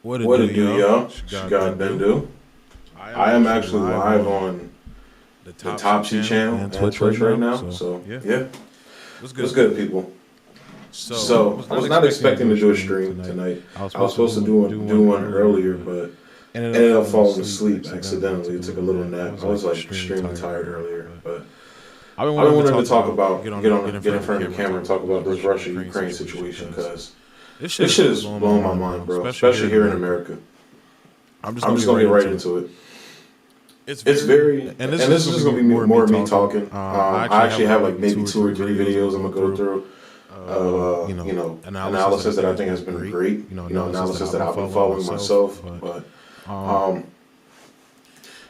What it What do, it do, yo? y'all? She She got got Bendu. Bendu. I am actually live on the the Topsy Topsy channel and and Twitch Twitch right now. So So yeah, yeah, what's what's good? good, people? So So I was not expecting to do a stream tonight. I was supposed to do one earlier, but ended up falling asleep accidentally. Took a little nap. I was like extremely tired earlier, but I've been I've been wanting wanting to to talk about about get in front of the camera and talk about this Russia-Ukraine situation because this this shit is blowing my mind, bro. Especially here in America. I'm just gonna get right into it. It's very, and this is just gonna be more of me talking. I actually have like maybe 2 or 3 videos I'm gonna go through. Analysis that I think has been great. Analysis that I've been following myself. But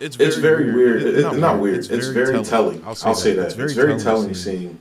it's very weird. Not weird. It's very telling. I'll say that. It's very telling seeing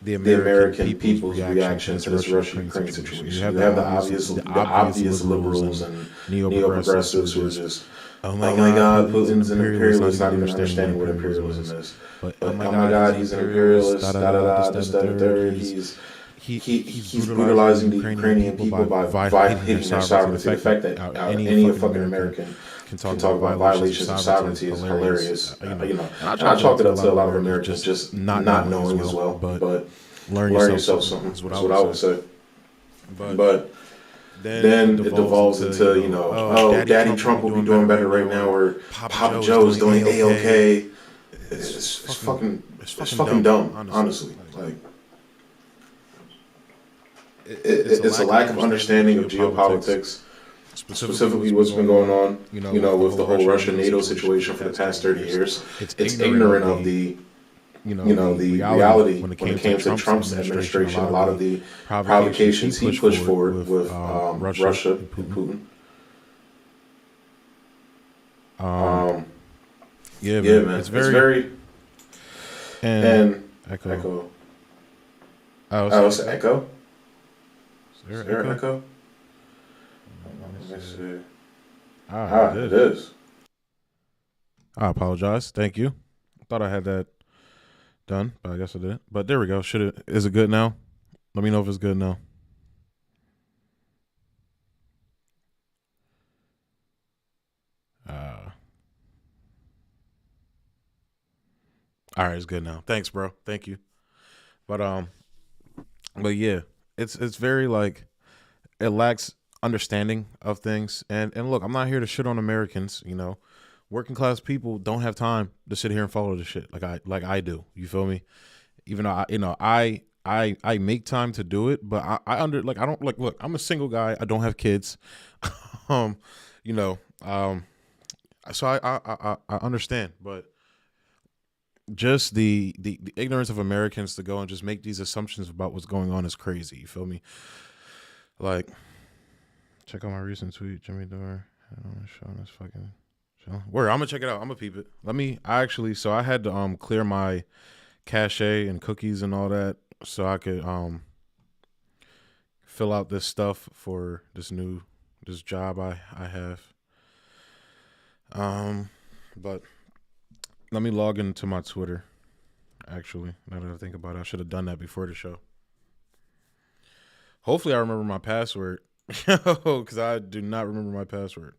the the American people's reaction to this Russia-Ukraine situation. You have the obvious liberals and neo-progressives who are just, oh my God, Putin's an imperialist, not even understanding what imperialism is. But oh my God, he's an imperialist, this, that, and the third. He's brutalizing the Ukrainian people by violating their sovereignty. The fact that any fucking American can talk about violations of sovereignty is hilarious. And I chalk it up to a lot of Americans just not knowing as well, but learn yourself something. That's what I would say. But then it devolves into, Daddy Trump will be doing better right now, or Papa Joe is doing A-OK. It's fucking dumb, honestly. Like, it's a lack of understanding of geopolitics, specifically what's been going on, with the whole Russia-NATO situation for the past 30 years. It's ignorant of the reality when it came to Trump's administration. A lot of the provocations he pushed forward with Russia and Putin. Yeah, man. It's very and echo. Oh, it's echo. Is there an echo? Let me see. It is. I apologize. Thank you. I thought I had that done, but I guess I didn't. But there we go. Is it good now? Let me know if it's good now. All right, it's good now. Thanks, bro. Thank you. But yeah, it's very like it lacks understanding of things. And look, I'm not here to shit on Americans. Working class people don't have time to sit here and follow the shit like I do. You feel me? Even though I make time to do it, but look, I'm a single guy. I don't have kids. So I understand, but just the ignorance of Americans to go and just make these assumptions about what's going on is crazy. You feel me? Like, check out my recent tweet, Jimmy Dore. I'm showing this fucking show. Where I'm gonna check it out. I'm gonna peep it. So I had to clear my cache and cookies and all that so I could fill out this stuff for this job I have. But let me log into my Twitter. Actually, now that I think about it, I should have done that before the show. Hopefully I remember my password. Because I do not remember my password.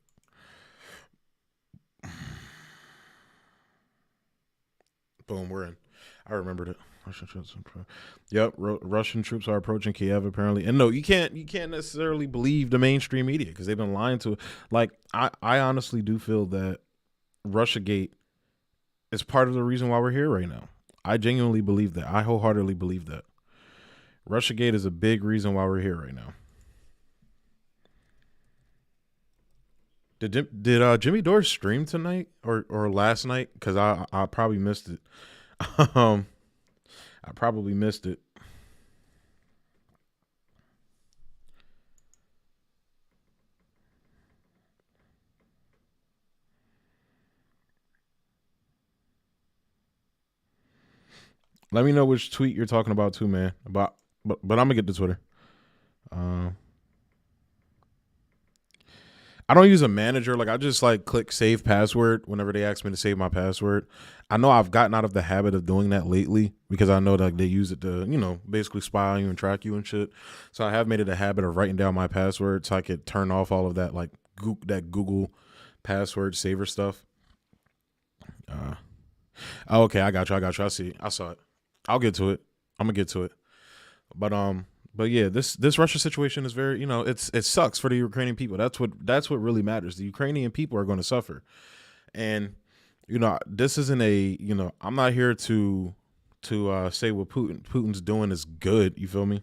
Boom, we're in. I remembered it. Yep, Russian troops are approaching Kiev apparently. And no, you can't necessarily believe the mainstream media because they've been lying to it. Like, I honestly do feel that Russiagate is part of the reason why we're here right now. I genuinely believe that. I wholeheartedly believe that. Russiagate is a big reason why we're here right now. Did Jimmy Dore stream tonight or last night? Because I probably missed it. I probably missed it. Let me know which tweet you're talking about too, man. But I'm gonna get to Twitter. I don't use a manager. Like, I just click save password whenever they ask me to save my password. I know I've gotten out of the habit of doing that lately because I know that they use it to, basically spy on you and track you and shit. So I have made it a habit of writing down my password so I could turn off all of that Google password saver stuff. Oh, okay, I got you. I got you. I see. I saw it. I'll get to it. I'm gonna get to it. But but yeah, this Russia situation is very, it sucks for the Ukrainian people. That's what really matters. The Ukrainian people are going to suffer, and this isn't a, I'm not here to say what Putin's doing is good. You feel me?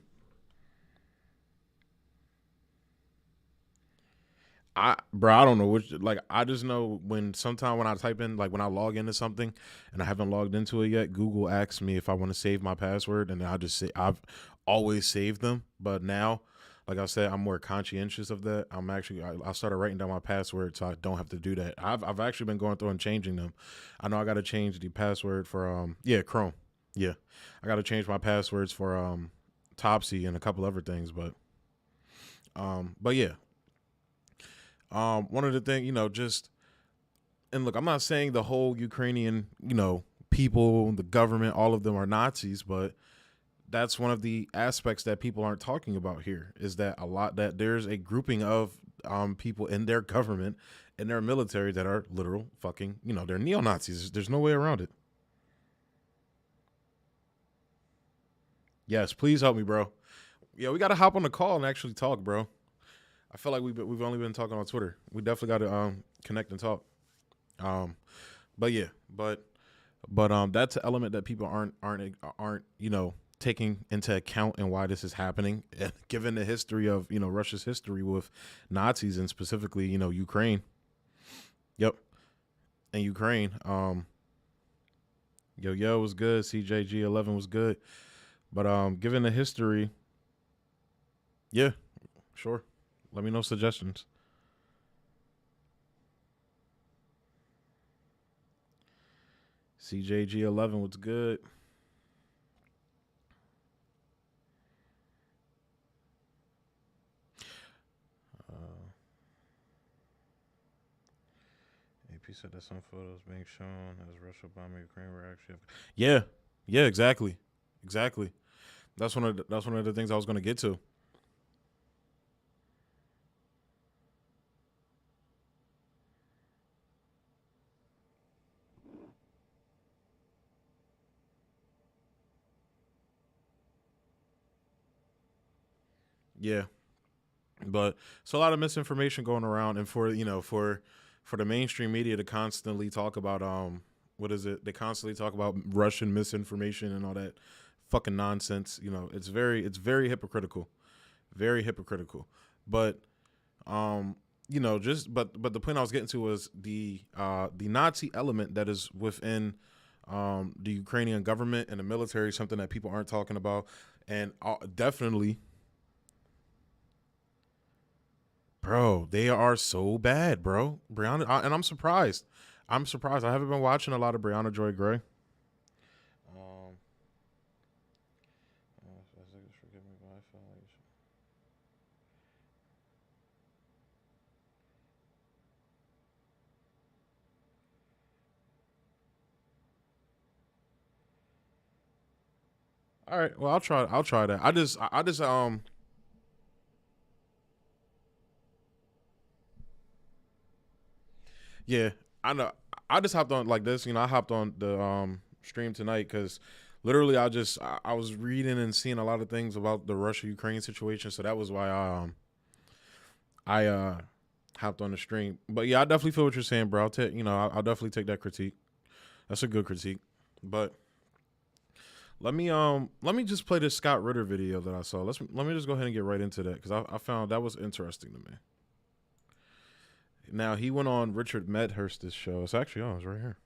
I don't know which, like, I just know when I type in, like, when I log into something and I haven't logged into it yet, Google asks me if I want to save my password, and then I just say I've always saved them, but now, like I said, I'm more conscientious of that. I started writing down my password so I don't have to do that. I've actually been going through and changing them. I know I got to change the password for Chrome. Yeah, I got to change my passwords for Topsy and a couple other things, but yeah. One of the things, just, and look, I'm not saying the whole Ukrainian, people, the government, all of them are Nazis, but that's one of the aspects that people aren't talking about here, is that that there's a grouping of people in their government, in their military, that are literal fucking, they're neo-Nazis. There's no way around it. Yes, please help me, bro. Yeah, we got to hop on the call and actually talk, bro. I feel like we've only been talking on Twitter. We definitely got to connect and talk. Um, but yeah, but that's an element that people aren't taking into account, and why this is happening. Given the history of Russia's history with Nazis, and specifically Ukraine. Yep, and Ukraine. Yo was good. CJG11 was good. But given the history, yeah, sure. Let me know suggestions. CJG11 was good. AP said that some photos being shown as Russia bombing Ukraine were actually. Yeah, exactly. That's one of the things I was going to get to. Yeah, but it's a lot of misinformation going around, and for the mainstream media to constantly talk about what is it? They constantly talk about Russian misinformation and all that fucking nonsense. It's very hypocritical, very hypocritical. But but the point I was getting to was the Nazi element that is within the Ukrainian government and the military, something that people aren't talking about, and definitely. Bro, they are so bad, bro. And I'm surprised. I'm surprised. I haven't been watching a lot of Brianna Joy Gray. Um, all right. Well, I'll try. I'll try that. I just. Yeah. I know. I just hopped on like this. I hopped on the stream tonight because literally I was reading and seeing a lot of things about the Russia Ukraine situation. So that was why I hopped on the stream. But yeah, I definitely feel what you're saying, bro. I'll definitely take that critique. That's a good critique. But let me just play this Scott Ritter video that I saw. Let me just go ahead and get right into that, because I found that was interesting to me. Now, he went on Richard Medhurst's show. It's actually it's right here.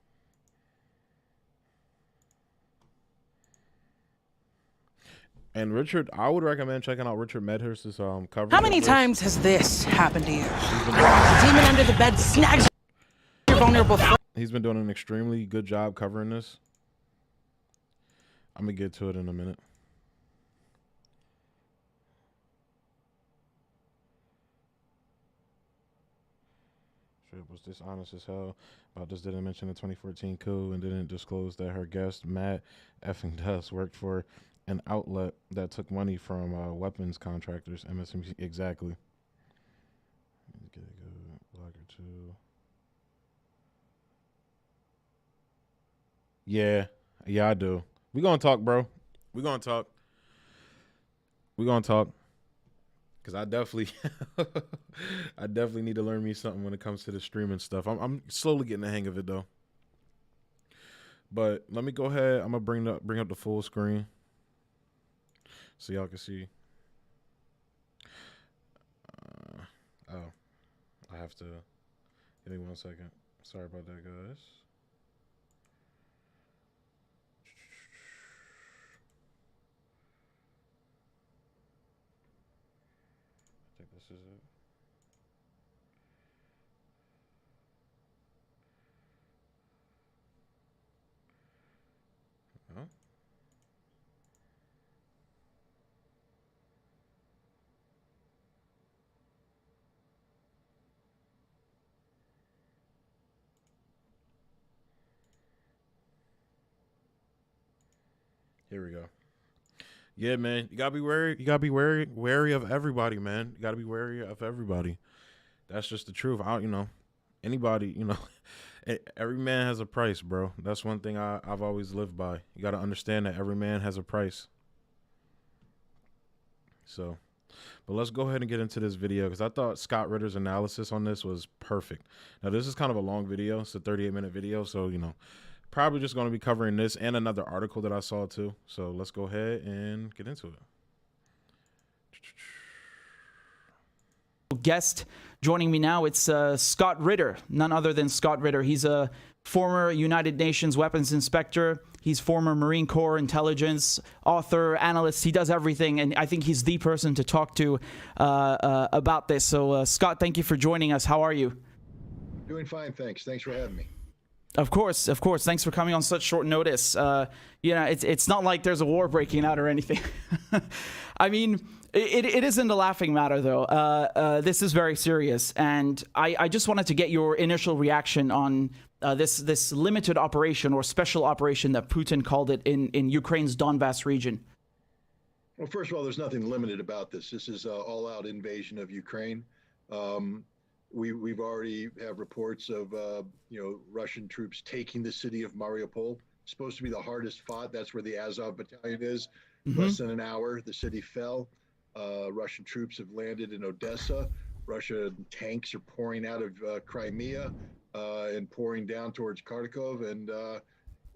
And Richard, I would recommend checking out Richard Medhurst's coverage. How many times has this happened to you? The demon under the bed snags your vulnerable. He's been doing an extremely good job covering this. I'm gonna get to it in a minute. Strip was dishonest as hell about this. Didn't mention the 2014 coup and didn't disclose that her guest Matt effing Dust worked for an outlet that took money from weapons contractors. MSNBC. Exactly. to. Yeah, yeah, I do. We gonna talk, bro. We gonna talk. We gonna talk. Cause I definitely, I definitely need to learn me something when it comes to the streaming stuff. I'm slowly getting the hang of it though. But let me go ahead. I'm gonna bring up the full screen so y'all can see. Oh, I have to. Give me 1 second. Sorry about that, guys. I think this is it. Oh. Here we go. Yeah, man. You gotta be wary. You gotta be wary of everybody, man. You gotta be wary of everybody. That's just the truth. Anybody, every man has a price, bro. That's one thing I've always lived by. You gotta understand that every man has a price. So, but let's go ahead and get into this video because I thought Scott Ritter's analysis on this was perfect. Now, this is kind of a long video. It's a 38-minute video. So, probably just going to be covering this and another article that I saw too. So let's go ahead and get into it. Guest joining me now, it's Scott Ritter, none other than Scott Ritter. He's a former United Nations weapons inspector. He's former Marine Corps intelligence, author, analyst. He does everything, and I think he's the person to talk to about this. So, Scott, thank you for joining us. How are you? Doing fine, thanks. Thanks for having me. Of course. Thanks for coming on such short notice. It's not like there's a war breaking out or anything. I mean, it isn't a laughing matter, though. This is very serious, and I just wanted to get your initial reaction on this limited operation or special operation that Putin called it in Ukraine's Donbass region. Well, first of all, there's nothing limited about this. This is an all-out invasion of Ukraine. We've already have reports of Russian troops taking the city of Mariupol. It's supposed to be the hardest fought. That's where the Azov battalion is. Less than an hour, the city fell. Russian troops have landed in Odessa. Russian tanks are pouring out of Crimea and pouring down towards Kharkov, and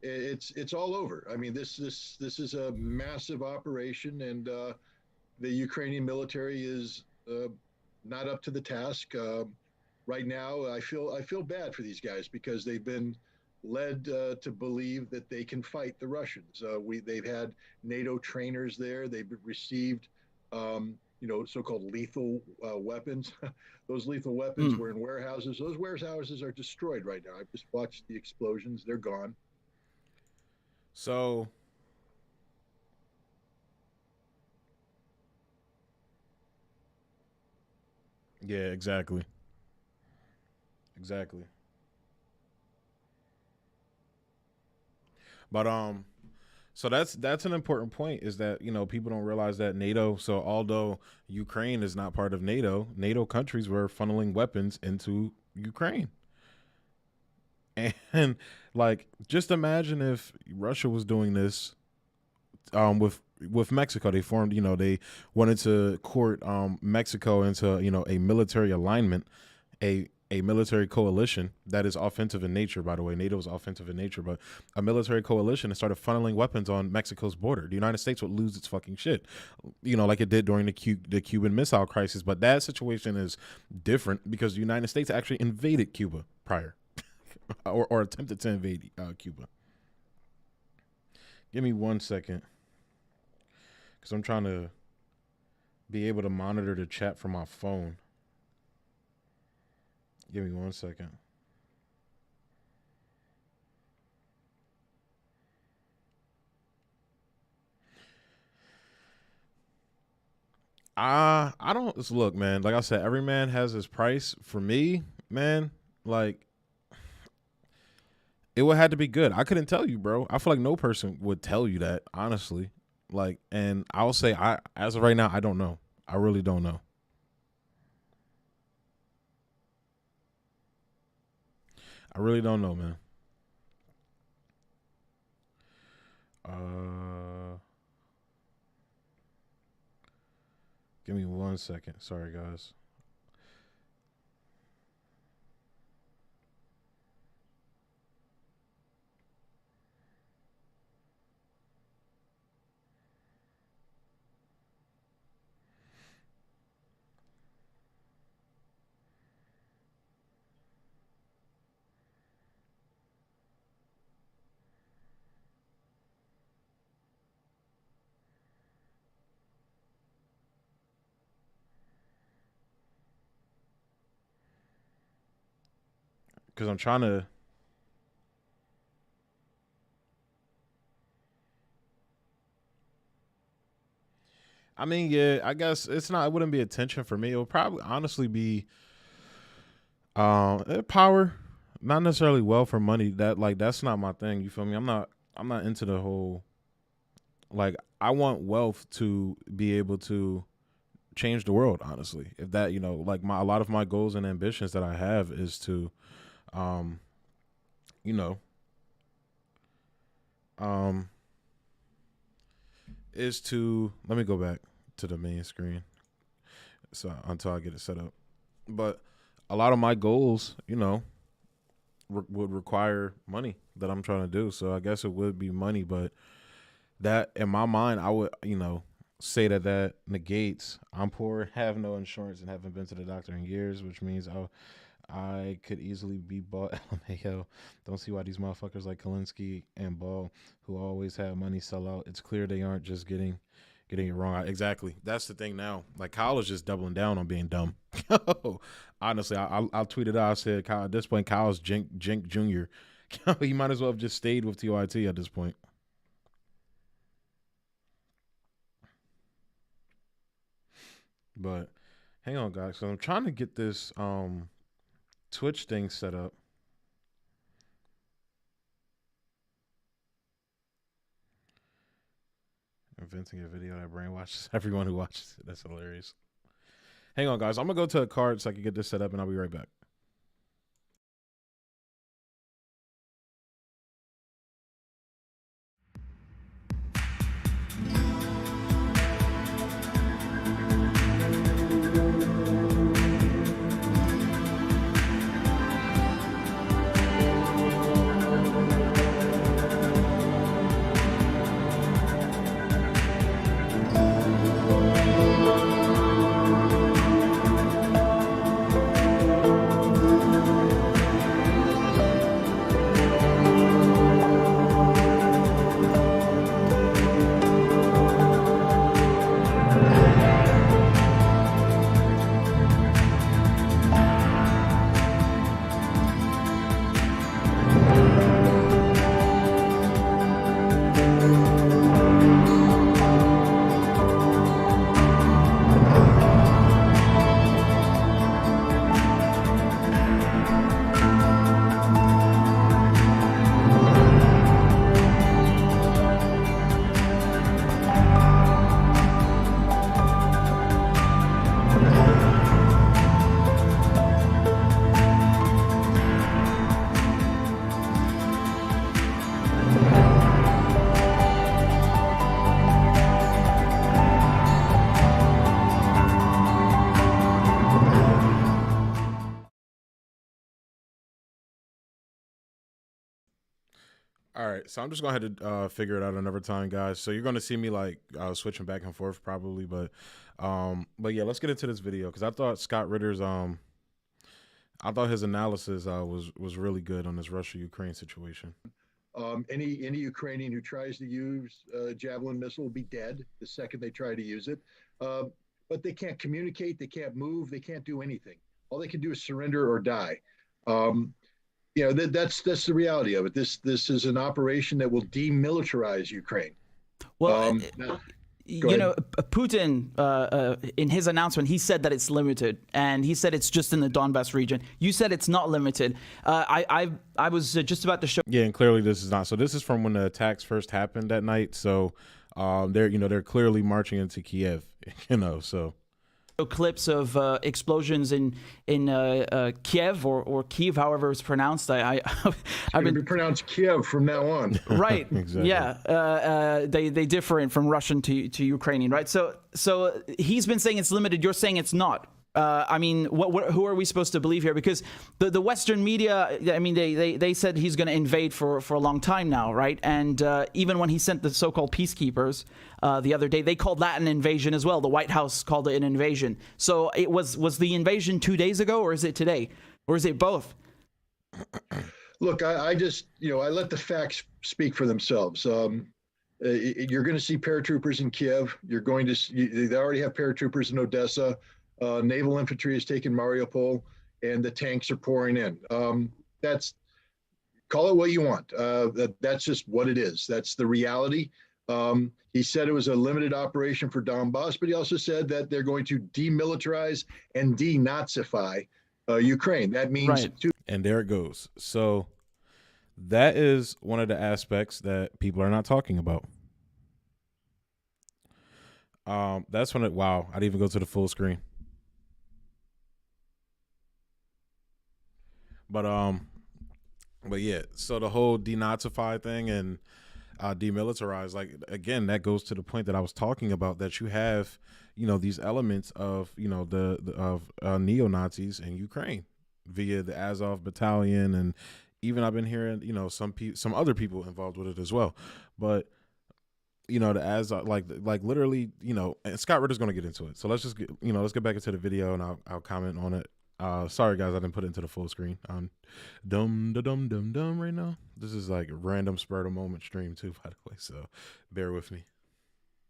it's all over. I mean, this is a massive operation, and the Ukrainian military is not up to the task. Right now, I feel bad for these guys because they've been led to believe that they can fight the Russians. They've had NATO trainers there. They've received, so-called lethal weapons. Those lethal weapons were in warehouses. Those warehouses are destroyed right now. I've just watched the explosions. They're gone. So, yeah, exactly. But so that's an important point, is that people don't realize that NATO. So although Ukraine is not part of NATO, NATO countries were funneling weapons into Ukraine. And like, just imagine if Russia was doing this with Mexico. They formed, they wanted to court Mexico into a military alignment, a military coalition that is offensive in nature. By the way, NATO is offensive in nature, but a military coalition, and started funneling weapons on Mexico's border. The United States would lose its fucking shit, like it did during the Cuban Missile Crisis. But that situation is different because the United States actually invaded Cuba prior, or attempted to invade Cuba. Give me 1 second, because I'm trying to be able to monitor the chat from my phone. Give me 1 second. I don't look, man. Like I said, every man has his price. For me, man, like, it would have to be good. I couldn't tell you, bro. I feel like no person would tell you that, honestly. Like, and I'll say, as of right now, I don't know. I really don't know. I really don't know, man. Give me 1 second. Sorry, guys. Because I'm trying to. I mean, yeah, I guess it's not. It wouldn't be attention for me. It would probably honestly be power, not necessarily wealth or money. That's not my thing. You feel me? I'm not into the whole. Like, I want wealth to be able to change the world. Honestly, if that, like a lot of my goals and ambitions that I have is to, you know, is to let me go back to the main screen so until I get it set up. But a lot of my goals, would require money that I'm trying to do. So I guess it would be money, but that in my mind, I would, say that negates I'm poor, have no insurance, and haven't been to the doctor in years, which means I could easily be bought. LMAO. Don't see why these motherfuckers like Kalinsky and Ball, who always have money, sell out. It's clear they aren't just getting it wrong. Exactly. That's the thing now. Like, Kyle is just doubling down on being dumb. Honestly, I'll tweet it out. I said, Kyle, at this point, Kyle's Jink Jr. He might as well have just stayed with TYT at this point. But hang on, guys. So I'm trying to get this Twitch thing set up. Inventing a video that brainwashes everyone who watches it. That's hilarious. Hang on, guys. I'm going to go to a card so I can get this set up, and I'll be right back. All right, so I'm just going to have to figure it out another time, guys. So you're going to see me like switching back and forth probably, but yeah, let's get into this video because I thought Scott Ritter's I thought his analysis was really good on this Russia-Ukraine situation. Any Ukrainian who tries to use a Javelin missile will be dead the second they try to use it. But they can't communicate, they can't move, they can't do anything. All they can do is surrender or die. That's the reality of it. This is an operation that will demilitarize Ukraine. Well, Putin, in his announcement, he said that it's limited, and he said it's just in the Donbass region. You said it's not limited. I was just about to show. Yeah, and clearly this is not. So this is from when the attacks first happened that night. So they're clearly marching into Kiev. So clips of explosions in Kiev or Kiev, however it's pronounced. I've been pronounced Kiev from now on. Right. Exactly. Yeah. They differ from Russian to Ukrainian, right? So he's been saying it's limited. You're saying it's not. I mean, who are we supposed to believe here? Because the Western media, I mean, they said he's going to invade for a long time now, right? And even when he sent the so-called peacekeepers the other day, they called that an invasion as well. The White House called it an invasion. So it was the invasion 2 days ago, or is it today, or is it both? Look, I just, I let the facts speak for themselves. You're going to see paratroopers in Kiev. You're going to they already have paratroopers in Odessa. Naval infantry has taken Mariupol, and the tanks are pouring in. Call it what you want. That's just what it is. That's the reality. He said it was a limited operation for Donbass, but he also said that they're going to demilitarize and denazify Ukraine. That means Right. And there it goes. So that is one of the aspects that people are not talking about. That's when wow, I didn't even go to the full screen. But yeah, so the whole denazify thing and demilitarize, like, again, that goes to the point that I was talking about, that you have, these elements of, of neo-Nazis in Ukraine via the Azov battalion. And even I've been hearing, some other people involved with it as well. But, the Azov, like literally, and Scott Ritter's going to get into it. So let's just let's get back into the video and I'll comment on it. Sorry guys, I didn't put it into the full screen. I'm dumb right now. This is like a random spur of the moment stream too, by the way, so bear with me.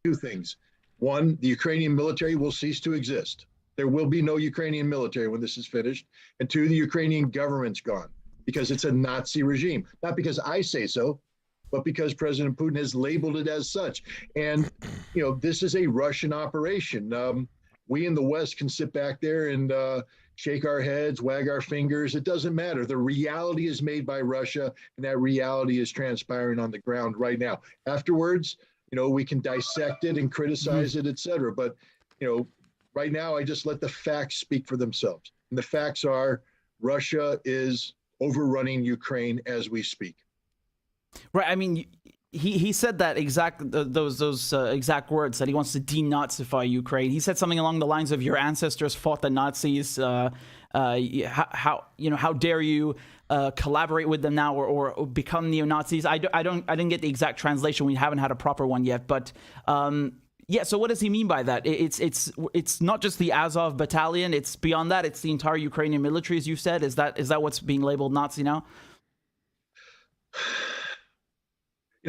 Two things. One, the Ukrainian military will cease to exist. There will be no Ukrainian military when this is finished. And two, the Ukrainian government's gone because it's a Nazi regime. Not because I say so, but because President Putin has labeled it as such. And, this is a Russian operation. We in the West can sit back there and shake our heads, wag our fingers. It doesn't matter. The reality is made by Russia, and that reality is transpiring on the ground right now. Afterwards, we can dissect it and criticize it, et cetera. But, right now, I just let the facts speak for themselves. And the facts are Russia is overrunning Ukraine as we speak. Right. I mean, he said that those exact words, that he wants to denazify Ukraine. He said something along the lines of, "Your ancestors fought the Nazis. How dare you collaborate with them now or become neo-Nazis?" I didn't get the exact translation. We haven't had a proper one yet, but yeah. So what does he mean by that? It's not just the Azov battalion. It's beyond that. It's the entire Ukrainian military, as you said. Is that what's being labeled Nazi now?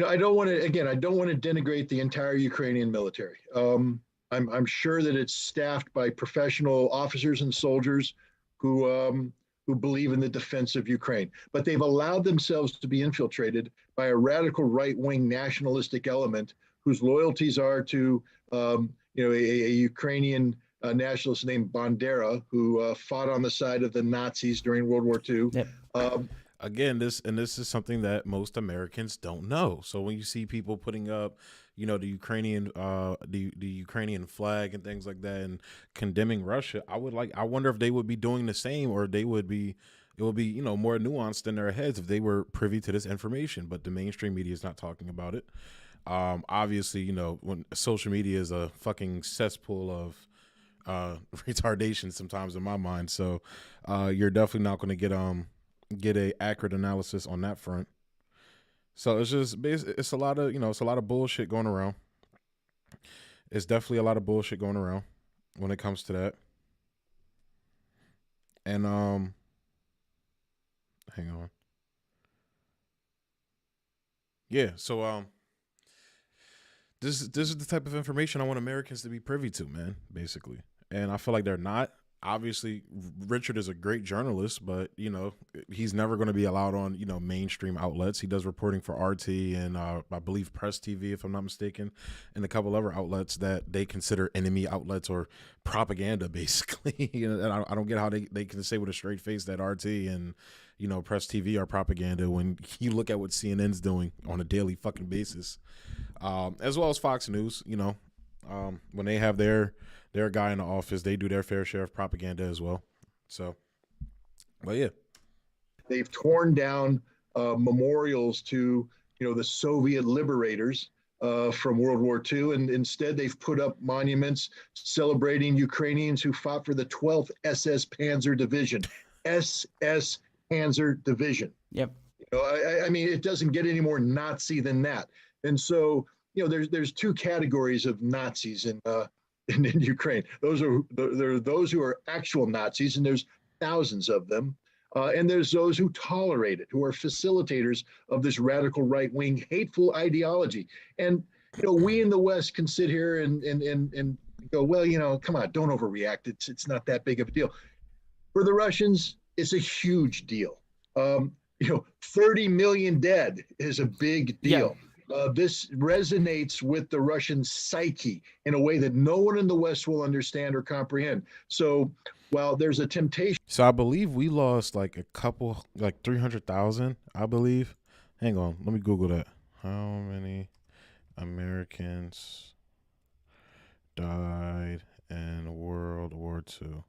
I don't want to denigrate the entire Ukrainian military. I'm sure that it's staffed by professional officers and soldiers who believe in the defense of Ukraine, but they've allowed themselves to be infiltrated by a radical right-wing nationalistic element whose loyalties are to a Ukrainian nationalist named Bandera, who fought on the side of the Nazis during World War II. Yep. Again, this is something that most Americans don't know. So when you see people putting up, the Ukrainian the Ukrainian flag and things like that and condemning Russia, I wonder if they would be doing the same, or it would be more nuanced in their heads if they were privy to this information. But the mainstream media is not talking about it. Obviously, when social media is a fucking cesspool of retardation sometimes in my mind. So you're definitely not going to get a accurate analysis on that front. So it's a lot of bullshit going around. It's definitely a lot of bullshit going around when it comes to that. And hang on. Yeah, so this is the type of information I want Americans to be privy to, man, basically. And I feel like they're not. Obviously, Richard is a great journalist, but he's never going to be allowed on mainstream outlets. He does reporting for RT and I believe Press TV, if I'm not mistaken, and a couple other outlets that they consider enemy outlets or propaganda, basically. And I don't get how they can say with a straight face that RT and Press TV are propaganda when you look at what CNN's doing on a daily fucking basis, as well as Fox News. When they have their guy in the office, they do their fair share of propaganda as well. So, but yeah, they've torn down memorials to the Soviet liberators from World War II, and instead they've put up monuments celebrating Ukrainians who fought for the 12th SS Panzer Division. SS Panzer Division. Yep. I mean, it doesn't get any more Nazi than that. And so, there's two categories of Nazis in Ukraine. There are those who are actual Nazis, and there's thousands of them. And there's those who tolerate it, who are facilitators of this radical right-wing hateful ideology. And we in the West can sit here and go, well, come on, don't overreact. It's not that big of a deal. For the Russians, it's a huge deal. 30 million dead is a big deal. Yeah. This resonates with the Russian psyche in a way that no one in the West will understand or comprehend. So while there's a temptation. So I believe we lost like 300,000, I believe. Hang on, let me Google that. How many Americans died in World War II?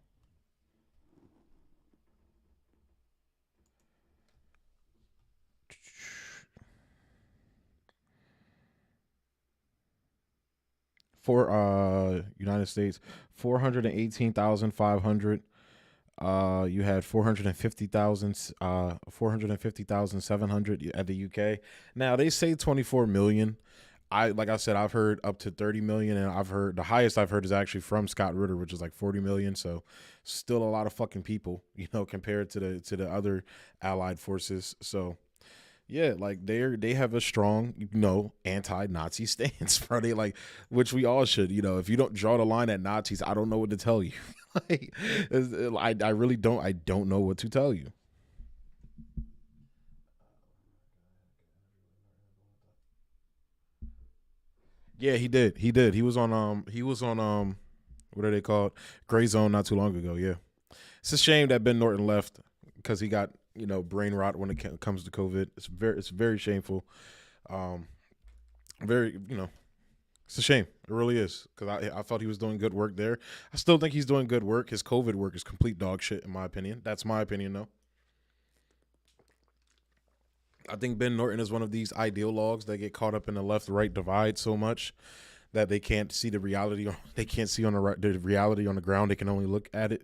For United States, 418,500. You had 450,700 at the UK. Now they say 24 million. Like I said, I've heard up to 30 million, and I've heard the highest I've heard is actually from Scott Ritter, which is like 40 million. So still a lot of fucking people, compared to the other allied forces. So yeah, like they have a strong, anti-Nazi stance, bro. They which we all should. If you don't draw the line at Nazis, I don't know what to tell you. I really don't. I don't know what to tell you. Yeah, he did. He did. He was on. What are they called? Gray Zone not too long ago. Yeah, it's a shame that Ben Norton left because he got brain rot when it comes to COVID. It's very shameful. Very, it's a shame. It really is, because I thought he was doing good work there. I still think he's doing good work. His COVID work is complete dog shit, in my opinion. That's my opinion, though. I think Ben Norton is one of these ideologues that get caught up in the left-right divide so much that they can't see the reality. They can't see the reality on the ground. They can only look at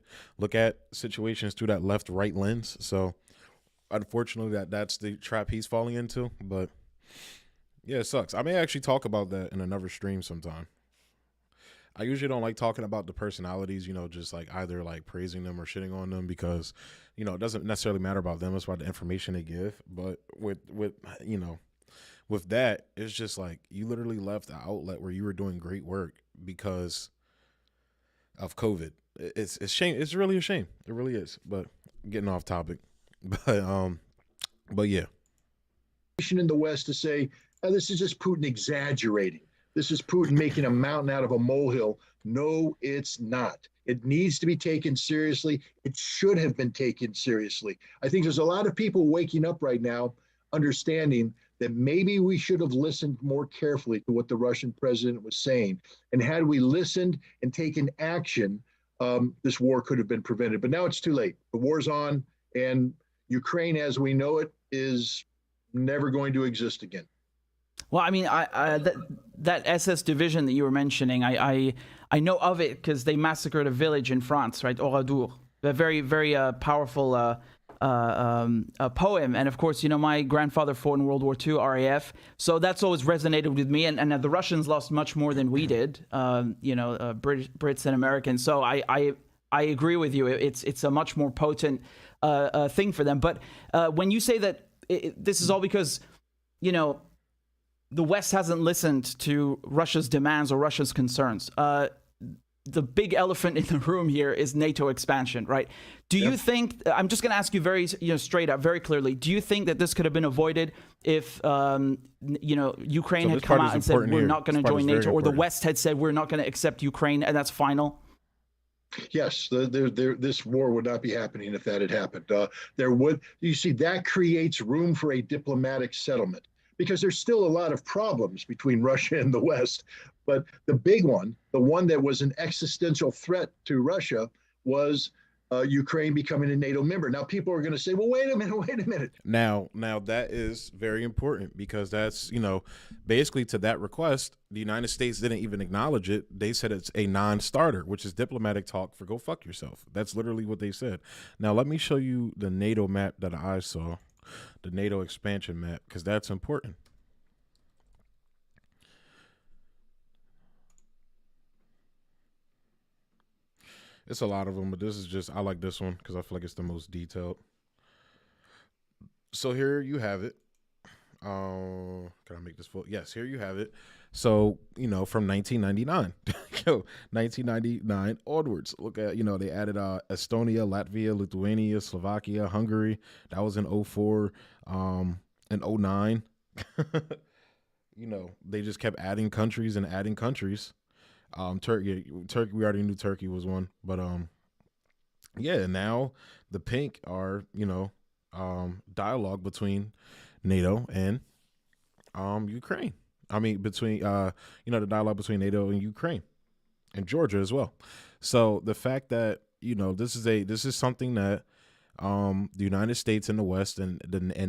situations through that left-right lens. So unfortunately, that's the trap he's falling into. But yeah, it sucks. I may actually talk about that in another stream sometime. I usually don't like talking about the personalities, just like either like praising them or shitting on them, because, it doesn't necessarily matter about them. It's about the information they give. But with that, it's just like you literally left the outlet where you were doing great work because of COVID. It's a shame. It's really a shame. It really is. But getting off topic. But yeah. In the West to say, this is just Putin exaggerating. This is Putin making a mountain out of a molehill. No, it's not. It needs to be taken seriously. It should have been taken seriously. I think there's a lot of people waking up right now, understanding that maybe we should have listened more carefully to what the Russian president was saying. And had we listened and taken action, this war could have been prevented. But now it's too late. The war's on, and Ukraine, as we know it, is never going to exist again. Well, I mean, that SS division that you were mentioning, I know of it because they massacred a village in France, right? Oradour. A very, very powerful poem. And of course, my grandfather fought in World War II, RAF. So that's always resonated with me. And the Russians lost much more than we did, Brits and Americans. So I agree with you. It's a much more potent thing for them. But when you say that this is all because, the West hasn't listened to Russia's demands or Russia's concerns. The big elephant in the room here is NATO expansion, right? Do you think, I'm just going to ask you very, straight up, very clearly, do you think that this could have been avoided if, Ukraine had come out and said, we're not going to join NATO, or the West had said, we're not going to accept Ukraine, and that's final? Yes, this war would not be happening if that had happened. That creates room for a diplomatic settlement, because there's still a lot of problems between Russia and the West. But the big one, the one that was an existential threat to Russia, was Ukraine becoming a NATO member. Now, people are going to say, well, wait a minute. Now that is very important, because that's, basically to that request, the United States didn't even acknowledge it. They said it's a non-starter, which is diplomatic talk for go fuck yourself. That's literally what they said. Now, let me show you the NATO map that I saw, the NATO expansion map, because that's important. It's a lot of them, but this is just, I like this one because I feel like it's the most detailed. So here you have it. Can I make this full? Yes, here you have it. So, from 1999, 1999 onwards, look at, they added Estonia, Latvia, Lithuania, Slovakia, Hungary. That was in 04, in 09. They just kept adding countries and adding countries. Turkey, we already knew Turkey was one, but yeah, now the pink are, dialogue between NATO and Ukraine. I mean, between the dialogue between NATO and Ukraine and Georgia as well. So the fact that, this is something that the United States and the West and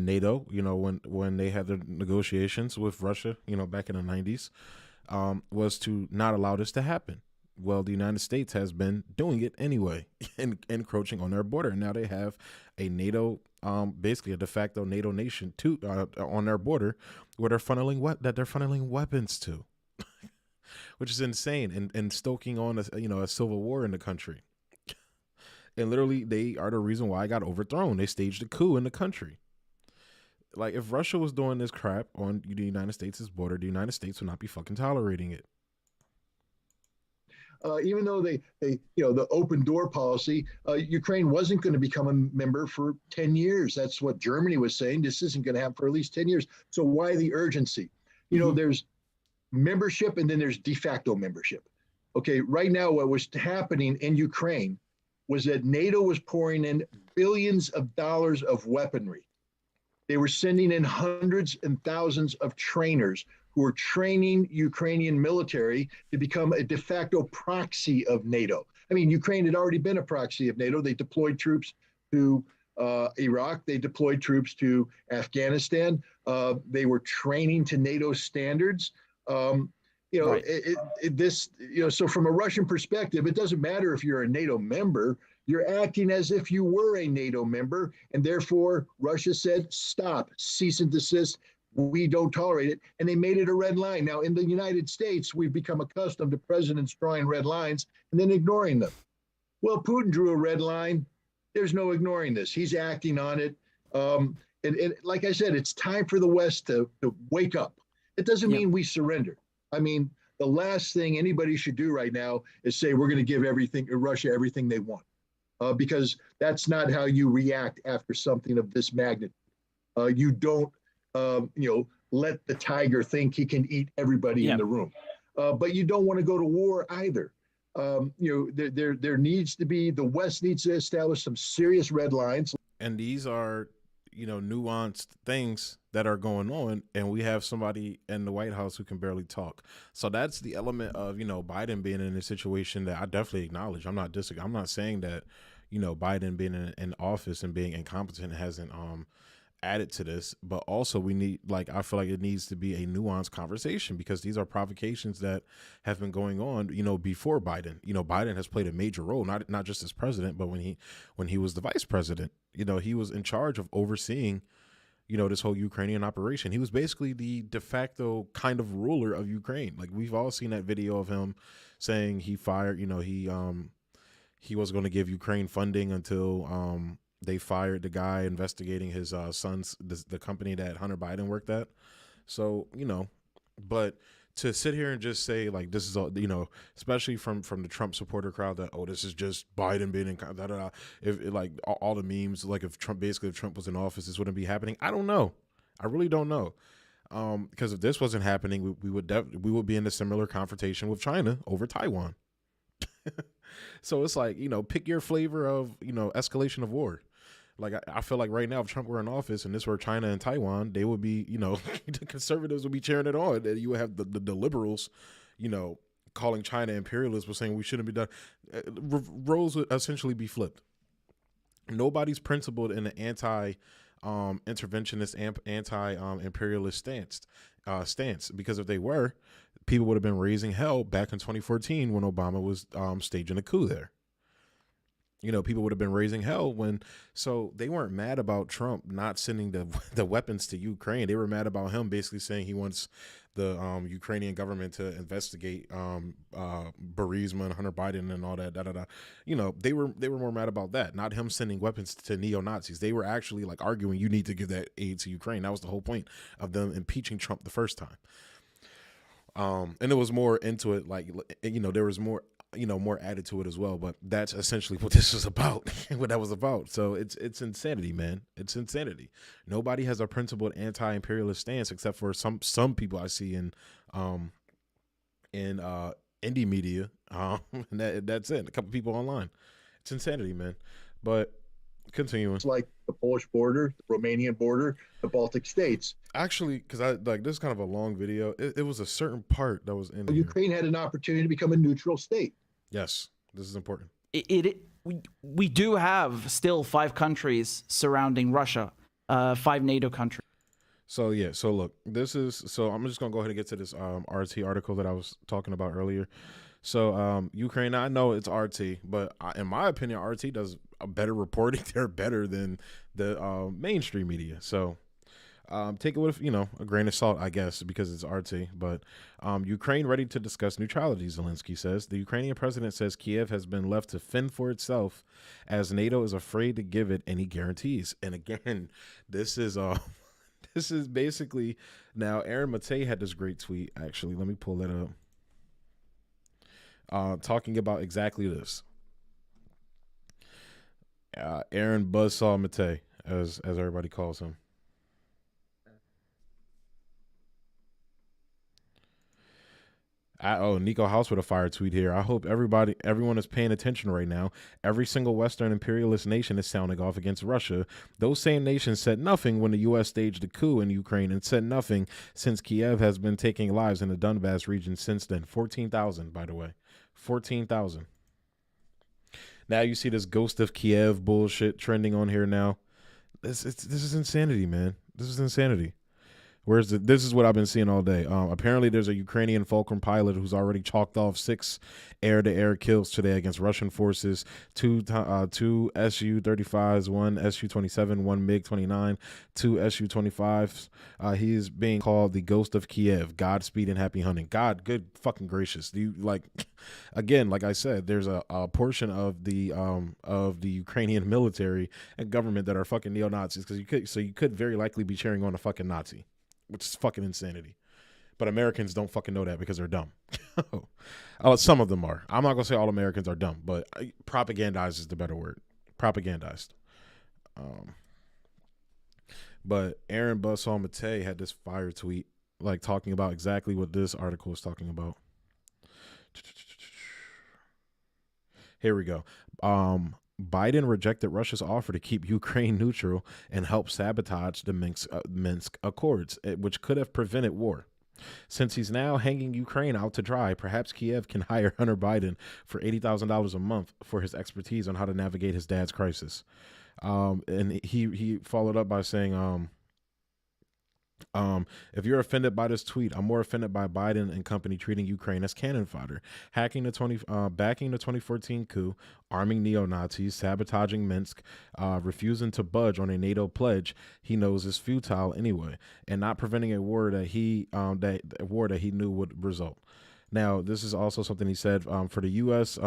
NATO, when they had their negotiations with Russia, back in the 90s, was to not allow this to happen. Well, the United States has been doing it anyway, and encroaching on their border. And now they have a NATO, basically a de facto NATO nation on their border, where they're funneling weapons to, which is insane, and stoking on a civil war in the country. And literally, they are the reason why I got overthrown. They staged a coup in the country. Like, if Russia was doing this crap on the United States' border, the United States would not be fucking tolerating it. Even though they the open door policy, Ukraine wasn't going to become a member for 10 years. That's what Germany was saying. This isn't going to happen for at least 10 years. So why the urgency? There's membership and then there's de facto membership. Okay, right now what was happening in Ukraine was that NATO was pouring in billions of dollars of weaponry. They were sending in hundreds and thousands of trainers who were training Ukrainian military to become a de facto proxy of NATO. I mean, Ukraine had already been a proxy of NATO. They deployed troops to Iraq. They deployed troops to Afghanistan. They were training to NATO standards. Right. So from a Russian perspective, it doesn't matter if you're a NATO member. You're acting as if you were a NATO member, and therefore Russia said, stop, cease and desist. We don't tolerate it. And they made it a red line. Now, in the United States, we've become accustomed to presidents drawing red lines and then ignoring them. Well, Putin drew a red line. There's no ignoring this. He's acting on it. And like I said, it's time for the West to wake up. It doesn't mean we surrender. I mean, the last thing anybody should do right now is say we're going to give Russia everything they want. Because that's not how you react after something of this magnitude. You don't, let the tiger think he can eat everybody in the room. But you don't want to go to war either. There needs to be, the West needs to establish some serious red lines. And these are, nuanced things that are going on, and we have somebody in the White House who can barely talk. So that's the element of, Biden being in a situation that I definitely acknowledge. I'm not saying that, Biden being in office and being incompetent hasn't added to this, but also we need, I feel like it needs to be a nuanced conversation, because these are provocations that have been going on, before Biden. Biden has played a major role, not just as president, but when he was the vice president, he was in charge of overseeing, this whole Ukrainian operation. He was basically the de facto kind of ruler of Ukraine. Like, we've all seen that video of him saying he fired, he was going to give Ukraine funding until they fired the guy investigating his son's, the company that Hunter Biden worked at. So, but to sit here and just say, like, this is all, especially from the Trump supporter crowd, that, oh, this is just Biden being in, if all the memes, like, if Trump was in office, this wouldn't be happening. I don't know. I really don't know. Because if this wasn't happening, we would be in a similar confrontation with China over Taiwan. So it's like, pick your flavor of, escalation of war. Like, I feel like right now, if Trump were in office and this were China and Taiwan, they would be, the conservatives would be cheering it on. And you would have the liberals, calling China imperialist was saying we shouldn't be done. Roles would essentially be flipped. Nobody's principled in an anti-interventionist, anti-imperialist stance, because if they were, people would have been raising hell back in 2014 when Obama was staging a coup there. People would have been raising hell so they weren't mad about Trump not sending the weapons to Ukraine. They were mad about him basically saying he wants the Ukrainian government to investigate Burisma and Hunter Biden and all that. They were more mad about that, not him sending weapons to neo-Nazis. They were actually like arguing you need to give that aid to Ukraine. That was the whole point of them impeaching Trump the first time. And it was more into it, like, there was more added to it as well, but that's essentially what this was about, what that was about. So it's insanity, man. It's insanity. Nobody has a principled anti-imperialist stance except for some people I see in indie media. And that's it. A couple people online. It's insanity, man. But continuing. It's like the Polish border, the Romanian border, the Baltic states. Actually, because this is kind of a long video. It was a certain part that was in here. Ukraine had an opportunity to become a neutral state. Yes, this is important. We do have still 5 countries surrounding Russia, 5 NATO countries. So yeah, so look, so I'm just gonna go ahead and get to this RT article that I was talking about earlier. So Ukraine, I know it's RT, but in my opinion, RT does a better reporting. They're better than the mainstream media. So take it with a grain of salt, I guess, because it's RT. But Ukraine ready to discuss neutrality, Zelensky says. The Ukrainian president says Kiev has been left to fend for itself as NATO is afraid to give it any guarantees. And again, this is this is basically, now Aaron Matei had this great tweet. Actually, let me pull that up. Talking about exactly this. Aaron Buzzsaw Matei, as everybody calls him. Nico House with a fire tweet here. I hope everyone is paying attention right now. Every single Western imperialist nation is sounding off against Russia. Those same nations said nothing when the U.S. staged a coup in Ukraine, and said nothing since Kiev has been taking lives in the Donbass region since then. 14,000, by the way. 14,000. Now you see this ghost of Kiev bullshit trending on here now. This is insanity, man. This is insanity. This is what I've been seeing all day. Apparently, there's a Ukrainian Fulcrum pilot who's already chalked off 6 air-to-air kills today against Russian forces. 2 Su-35s, 1 Su-27, 1 MiG-29, 2 Su-25s. He's being called the Ghost of Kiev. Godspeed and happy hunting. God, good fucking gracious. Do you again, like I said, there's a portion of the Ukrainian military and government that are fucking neo-Nazis, you could very likely be cheering on a fucking Nazi, which is fucking insanity. But Americans don't fucking know that because they're dumb. Some of them are. I'm not going to say all Americans are dumb, but propagandized is the better word. Propagandized. But Aaron Buzzsaw Matei had this fire tweet, talking about exactly what this article is talking about. Here we go. Biden rejected Russia's offer to keep Ukraine neutral and help sabotage the Minsk Accords, which could have prevented war. Since he's now hanging Ukraine out to dry, perhaps Kiev can hire Hunter Biden for $80,000 a month for his expertise on how to navigate his dad's crisis. And he followed up by saying, if you're offended by this tweet, I'm more offended by Biden and company treating Ukraine as cannon fodder, backing the 2014 coup, arming neo-Nazis, sabotaging Minsk, refusing to budge on a NATO pledge he knows is futile anyway, and not preventing a war that he knew would result. Now, this is also something he said for the U.S.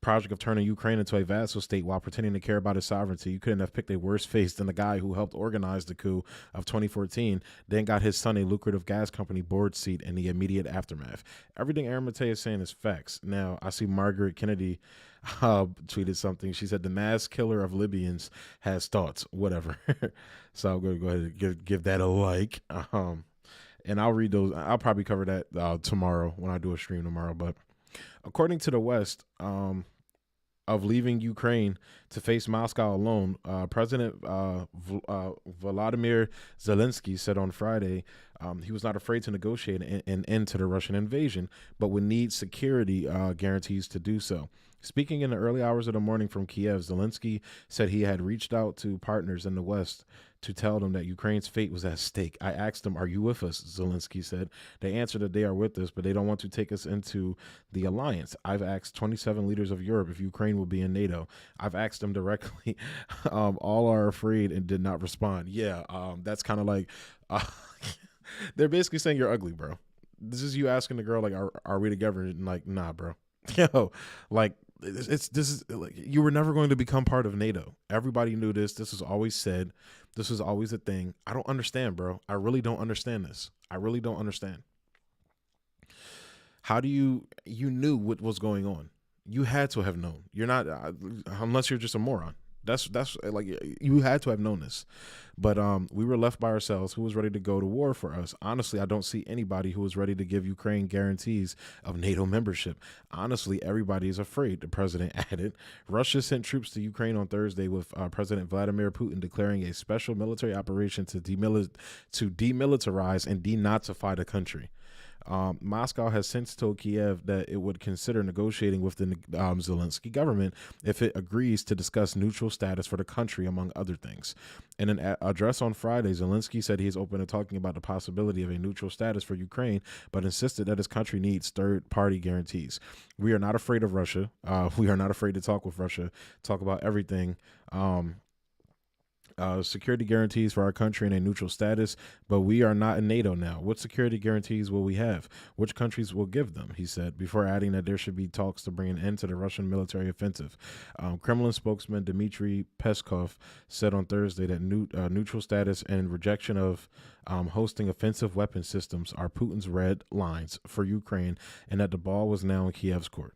Project of turning Ukraine into a vassal state while pretending to care about its sovereignty. You couldn't have picked a worse face than the guy who helped organize the coup of 2014, then got his son a lucrative gas company board seat in the immediate aftermath. Everything Aaron Matei is saying is facts. Now, I see Margaret Kennedy tweeted something. She said, the mass killer of Libyans has thoughts, whatever. So I'm going to go ahead and give that a like. And I'll read those. I'll probably cover that tomorrow when I do a stream tomorrow. But according to the West, of leaving Ukraine to face Moscow alone, President Volodymyr Zelensky said on Friday he was not afraid to negotiate an end to the Russian invasion, but would need security guarantees to do so. Speaking in the early hours of the morning from Kiev, Zelensky said he had reached out to partners in the West to tell them that Ukraine's fate was at stake. I asked them, "Are you with us?" Zelensky said. They answered that they are with us, but they don't want to take us into the alliance. I've asked 27 leaders of Europe if Ukraine will be in NATO. I've asked them directly. All are afraid and did not respond. Yeah, that's kind of like they're basically saying you're ugly, bro. This is you asking the girl, like, are we together? And like, nah, bro. Yo, like, this is like, you were never going to become part of NATO. Everybody knew this. This was always said. This was always a thing. I don't understand, bro. I really don't understand this. I really don't understand. How do you knew what was going on? You had to have known. You're not unless you're just a moron. That's like, you had to have known this. But we were left by ourselves. Who was ready to go to war for us? Honestly, I don't see anybody who was ready to give Ukraine guarantees of NATO membership. Honestly, everybody is afraid, the president added. Russia sent troops to Ukraine on Thursday with President Vladimir Putin declaring a special military operation to demilitarize and denazify the country. Moscow has since told Kiev that it would consider negotiating with the Zelensky government if it agrees to discuss neutral status for the country, among other things. In an address on Friday, Zelensky said he is open to talking about the possibility of a neutral status for Ukraine, but insisted that his country needs third-party guarantees. We are not afraid of Russia. We are not afraid to talk with Russia, talk about everything. Security guarantees for our country in a neutral status, but we are not in NATO now. What security guarantees will we have? Which countries will give them? He said, before adding that there should be talks to bring an end to the Russian military offensive. Kremlin spokesman Dmitry Peskov said on Thursday that neutral status and rejection of hosting offensive weapon systems are Putin's red lines for Ukraine, and that the ball was now in Kiev's court.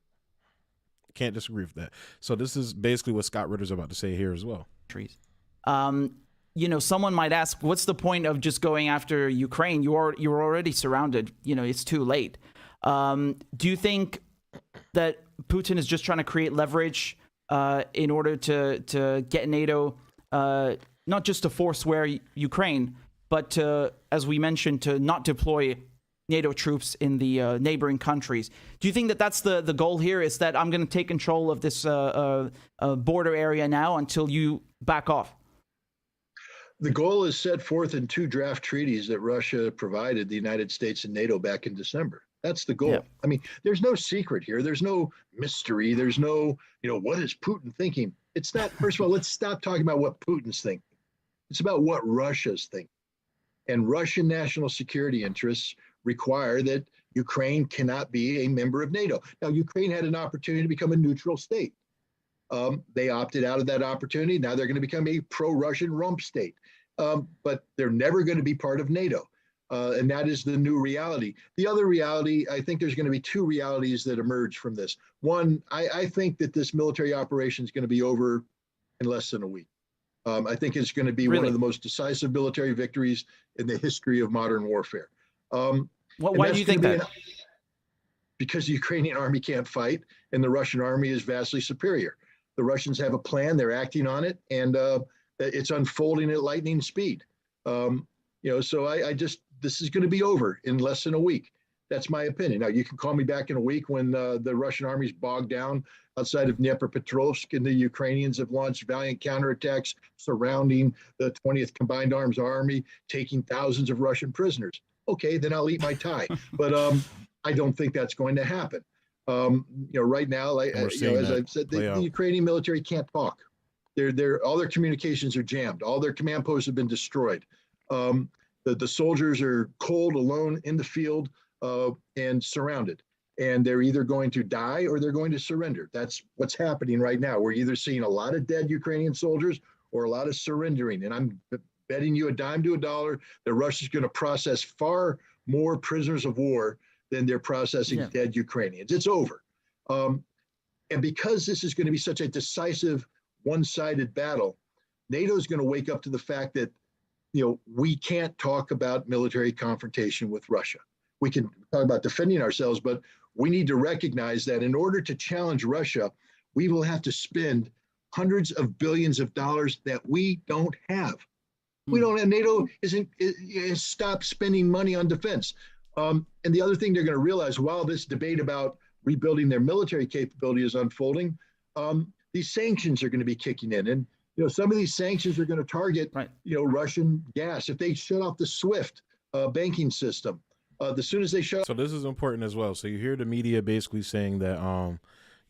Can't disagree with that. So this is basically what Scott Ritter's about to say here as well. Someone might ask, what's the point of just going after Ukraine? You're already surrounded. It's too late. Do you think that Putin is just trying to create leverage in order to get NATO, not just to forswear Ukraine, but to, as we mentioned, to not deploy NATO troops in the neighboring countries? Do you think that that's the goal here, is that I'm going to take control of this border area now until you back off? The goal is set forth in 2 draft treaties that Russia provided the United States and NATO back in December. That's the goal. Yeah. I mean, there's no secret here. There's no mystery. There's no, what is Putin thinking? It's not, first of all, let's stop talking about what Putin's thinking. It's about what Russia's thinking. And Russian national security interests require that Ukraine cannot be a member of NATO. Now, Ukraine had an opportunity to become a neutral state. They opted out of that opportunity. Now they're going to become a pro-Russian rump state. But they're never going to be part of NATO. And that is the new reality. The other reality, I think there's going to be 2 realities that emerge from this. One, I think that this military operation is going to be over in less than a week. I think it's going to be one of the most decisive military victories in the history of modern warfare. Why do you think that? Because the Ukrainian army can't fight and the Russian army is vastly superior. The Russians have a plan, they're acting on it, and it's unfolding at lightning speed. So this is going to be over in less than a week. That's my opinion. Now, you can call me back in a week when the Russian army's bogged down outside of Dnipropetrovsk and the Ukrainians have launched valiant counterattacks surrounding the 20th Combined Arms Army, taking thousands of Russian prisoners. Okay, then I'll eat my tie. But I don't think that's going to happen. Right now, as I've said, the Ukrainian military can't talk. All their communications are jammed. All their command posts have been destroyed. The soldiers are cold, alone in the field, and surrounded. And they're either going to die or they're going to surrender. That's what's happening right now. We're either seeing a lot of dead Ukrainian soldiers or a lot of surrendering. And I'm betting you a dime to a dollar that Russia's going to process far more prisoners of war than they're processing dead Ukrainians. It's over. And because this is going to be such a decisive, one-sided battle, NATO is going to wake up to the fact that, we can't talk about military confrontation with Russia. We can talk about defending ourselves, but we need to recognize that in order to challenge Russia, we will have to spend hundreds of billions of dollars that we don't have. We don't have. NATO is stopped spending money on defense. And the other thing they're going to realize while this debate about rebuilding their military capability is unfolding, these sanctions are going to be kicking in. And some of these sanctions are going to target, Russian gas. If they shut off the SWIFT banking system, as soon as they shut. So this is important as well. So you hear the media basically saying that,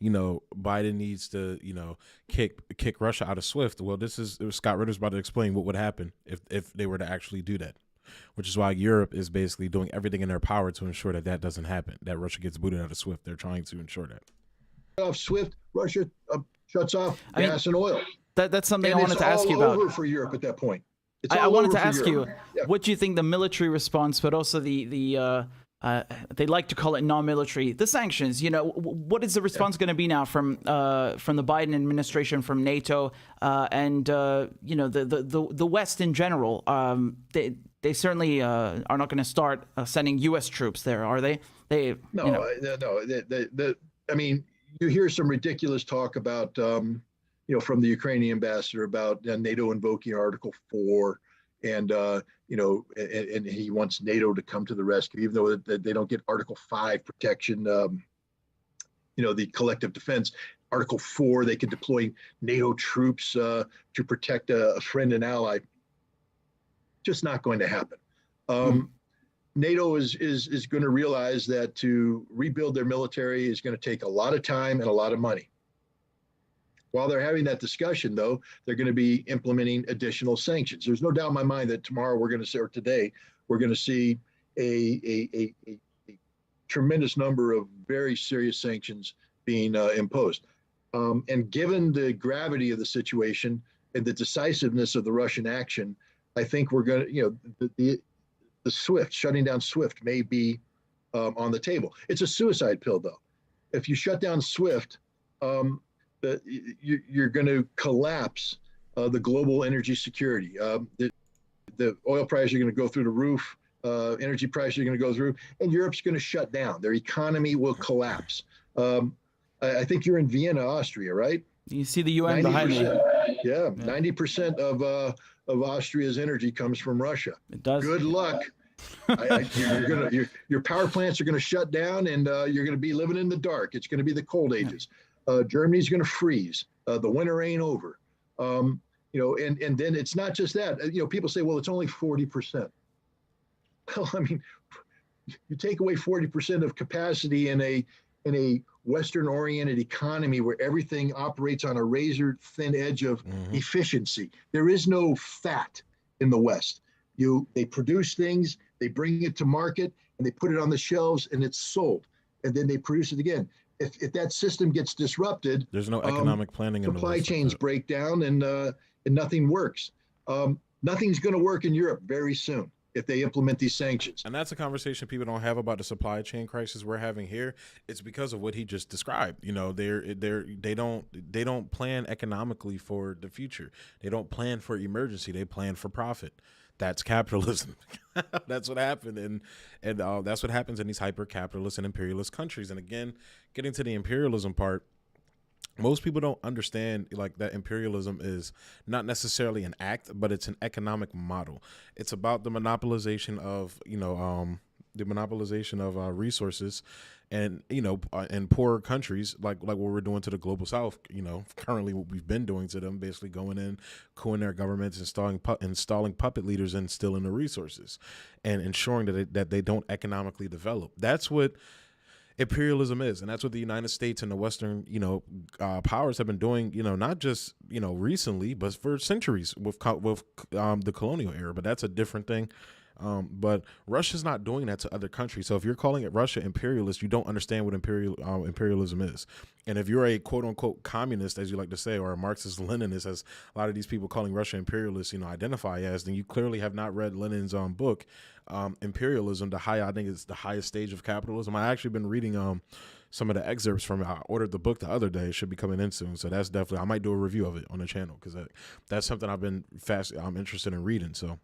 Biden needs to, kick Russia out of SWIFT. Well, Scott Ritter's about to explain what would happen if they were to actually do that, which is why Europe is basically doing everything in their power to ensure that that doesn't happen, that Russia gets booted out of SWIFT. They're trying to ensure that. Off SWIFT, Russia shuts off gas and oil. That's something I wanted to ask you about. It's all over for Europe at that point. I wanted to ask you, what do you think the military response, but also the they like to call it non-military, the sanctions? What is the response going to be now from the Biden administration, from NATO, and the West in general? They certainly are not going to start sending U.S. troops there, are they? No. I mean, you hear some ridiculous talk about, from the Ukrainian ambassador about NATO invoking Article 4, and and he wants NATO to come to the rescue, even though they don't get Article 5 protection. The collective defense. Article 4, they could deploy NATO troops to protect a friend and ally. Just not going to happen. NATO is going to realize that to rebuild their military is going to take a lot of time and a lot of money. While they're having that discussion, though, they're going to be implementing additional sanctions. There's no doubt in my mind that tomorrow today, we're going to see a tremendous number of very serious sanctions being imposed. And given the gravity of the situation and the decisiveness of the Russian action, I think we're going to, the SWIFT, shutting down SWIFT may be on the table. It's a suicide pill, though. If you shut down SWIFT, you're going to collapse the global energy security. The oil prices are going to go through the roof. Energy prices are going to go through, and Europe's going to shut down. Their economy will collapse. I think you're in Vienna, Austria, right? You see the UN behind me. Yeah, 90% of Austria's energy comes from Russia. It does. Good luck. Your power plants are going to shut down, and you're going to be living in the dark. It's going to be the cold ages. Germany's going to freeze. The winter ain't over. And then it's not just that. People say, well, it's only 40%. Well, I mean, you take away 40% of capacity in a Western-oriented economy where everything operates on a razor-thin edge of efficiency. There is no fat in the West. They produce things, they bring it to market, and they put it on the shelves, and it's sold. And then they produce it again. If that system gets disrupted, there's no economic planning in the supply West chains break down, and nothing works. Nothing's going to work in Europe very soon if they implement these sanctions. And that's a conversation people don't have about the supply chain crisis we're having here. It's because of what he just described. They don't plan economically for the future. They don't plan for emergency. They plan for profit. That's capitalism. That's what happened, and that's what happens in these hyper-capitalist and imperialist countries. And again, getting to the imperialism part, most people don't understand that imperialism is not necessarily an act, but it's an economic model. It's about the monopolization of resources, and in poorer countries like what we're doing to the global South. Currently what we've been doing to them, basically going in, cooing their governments, installing puppet leaders, and stealing the resources, and ensuring that they don't economically develop. That's what imperialism is, and that's what the United States and the Western powers have been doing, not just recently, but for centuries with the colonial era. But that's a different thing. But Russia's not doing that to other countries. So if you're calling it Russia imperialist, you don't understand what imperialism is. And if you're a quote unquote communist, as you like to say, or a Marxist Leninist, as a lot of these people calling Russia imperialist, identify as, then you clearly have not read Lenin's book, Imperialism. I think it's the highest stage of capitalism. I actually been reading some of the excerpts from it. I ordered the book the other day. It should be coming in soon. So that's definitely, I might do a review of it on the channel, because that's something I'm interested in reading. So.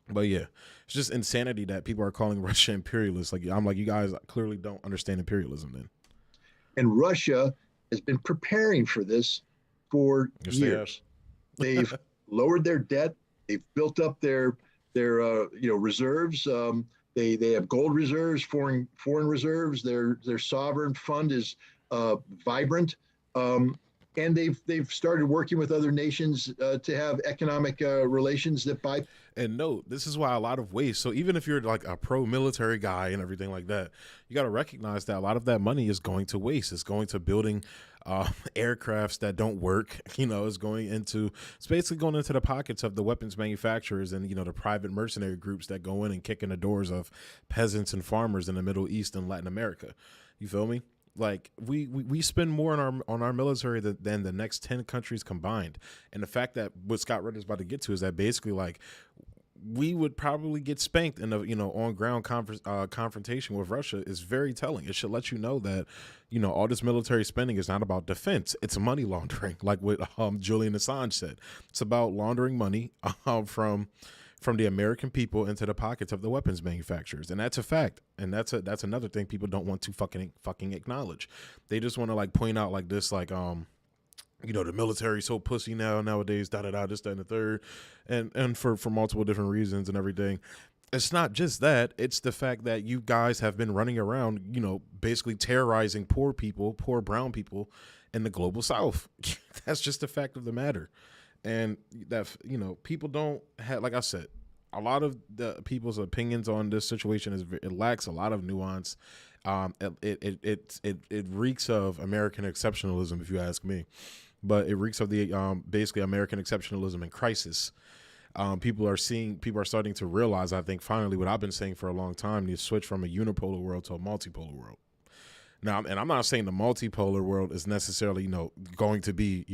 But yeah, it's just insanity that people are calling Russia imperialist. I'm like, you guys clearly don't understand imperialism then. And Russia has been preparing for this for Yes, they have. years. They've lowered their debt. They've built up their reserves. They have gold reserves, foreign reserves. Their sovereign fund is vibrant, and they've started working with other nations to have economic relations that by. And note, this is why a lot of waste. So even if you're like a pro-military guy and everything like that, you got to recognize that a lot of that money is going to waste. It's going to building aircrafts that don't work. It's basically going into the pockets of the weapons manufacturers and the private mercenary groups that go in and kick in the doors of peasants and farmers in the Middle East and Latin America. You feel me? Like we spend more on our military than the next 10 countries combined. And the fact that what Scott Ritter is about to get to is that basically like we would probably get spanked in a on ground confrontation with Russia is very telling. It should let you know that all this military spending is not about defense. It's money laundering, like what Julian Assange said. It's about laundering money from the American people into the pockets of the weapons manufacturers. And that's a fact. And that's another thing people don't want to fucking acknowledge. They just want to like point out like this, like, the military so pussy nowadays, this, that, and the third. And for multiple different reasons and everything. It's not just that. It's the fact that you guys have been running around, basically terrorizing poor brown people in the global South. That's just the fact of the matter. And that, people don't have, like I said, a lot of the people's opinions on this situation it lacks a lot of nuance. It reeks of American exceptionalism, if you ask me, but it reeks of the basically American exceptionalism in crisis. People are starting to realize, I think, finally, what I've been saying for a long time: the switch from a unipolar world to a multipolar world. Now, and I'm not saying the multipolar world is necessarily, going to be,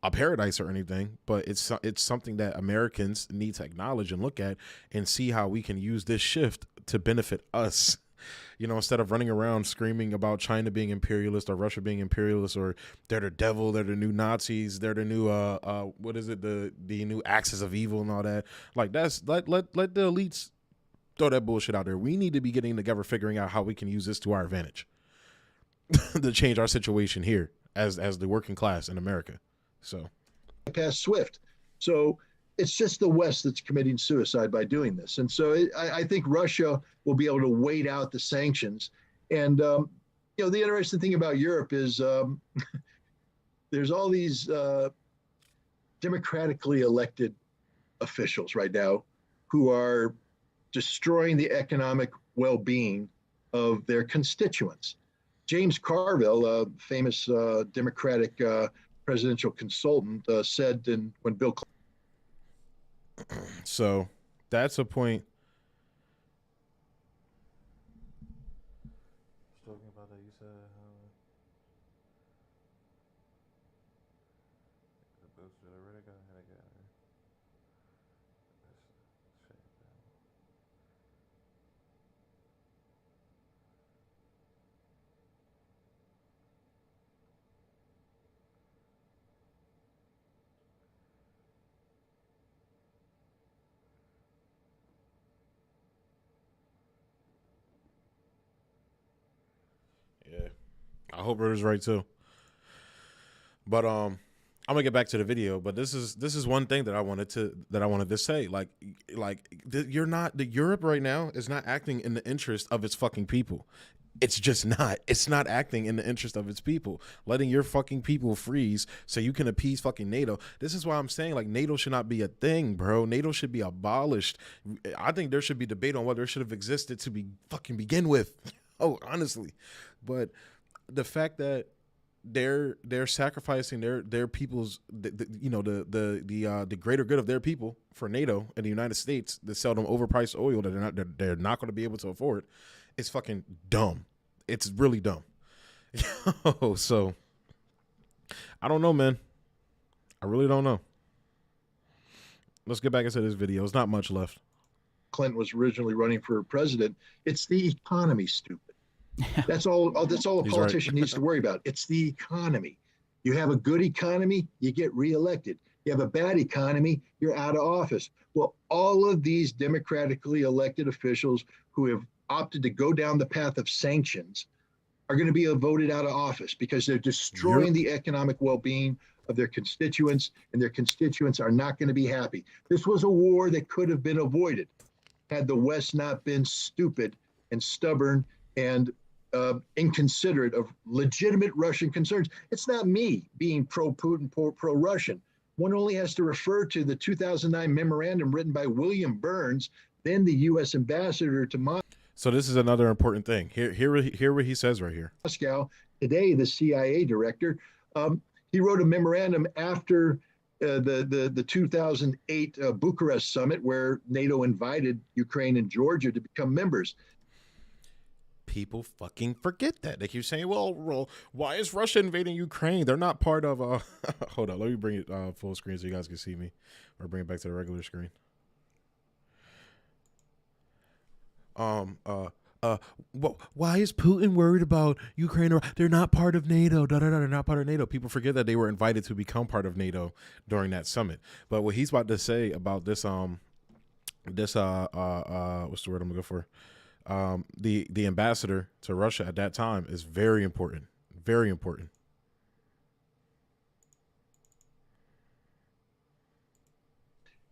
a paradise or anything, but it's something that Americans need to acknowledge and look at and see how we can use this shift to benefit us. Instead of running around screaming about China being imperialist or Russia being imperialist, or they're the devil, they're the new Nazis, they're the new what is it, the new axis of evil and all that. Like that's let the elites throw that bullshit out there. We need to be getting together, figuring out how we can use this to our advantage to change our situation here as the working class in America. So Pass SWIFT. So it's just the West that's committing suicide by doing this. And so I think Russia will be able to wait out the sanctions. And, the interesting thing about Europe is there's all these democratically elected officials right now who are destroying the economic well-being of their constituents. James Carville, a famous Democratic presidential consultant, said when Bill Clinton. So that's a point. Talking about that, you said yeah, I hope Ritter's right too. But I'm gonna get back to the video. But this is one thing that I wanted to say. The Europe right now is not acting in the interest of its fucking people. It's just not. It's not acting in the interest of its people. Letting your fucking people freeze so you can appease fucking NATO. This is why I'm saying like NATO should not be a thing, bro. NATO should be abolished. I think there should be debate on whether it should have existed to begin with. Oh, honestly. But the fact that they're sacrificing their people's the greater good of their people for NATO and the United States to sell them overpriced oil that they're not going to be able to afford is fucking dumb. It's really dumb. So I don't know, man. I really don't know. Let's get back into this video. There's not much left. Clinton was originally running for president. It's the economy, stupid. That's all a politician needs to worry about. It's the economy. You have a good economy, you get reelected. You have a bad economy, you're out of office. Well, all of these democratically elected officials who have opted to go down the path of sanctions are going to be voted out of office because they're destroying the economic well-being of their constituents, and their constituents are not going to be happy. This was a war that could have been avoided had the West not been stupid and stubborn and inconsiderate of legitimate Russian concerns. It's not me being pro-Putin, pro-Russian. One only has to refer to the 2009 memorandum written by William Burns, then the U.S. ambassador to Moscow. So this is another important thing. Here what he says right here. Moscow, today the CIA director, he wrote a memorandum after the 2008 Bucharest summit where NATO invited Ukraine and Georgia to become members. People fucking forget that. They keep saying, well, why is Russia invading Ukraine? They're not part of hold on, let me bring it full screen so you guys can see me, or bring it back to the regular screen. Why is Putin worried about Ukraine? Or they're not part of NATO. They're not part of NATO. People forget that they were invited to become part of NATO during that summit. But what he's about to say about this what's the word I'm looking for? The ambassador to Russia at that time is very important. Very important.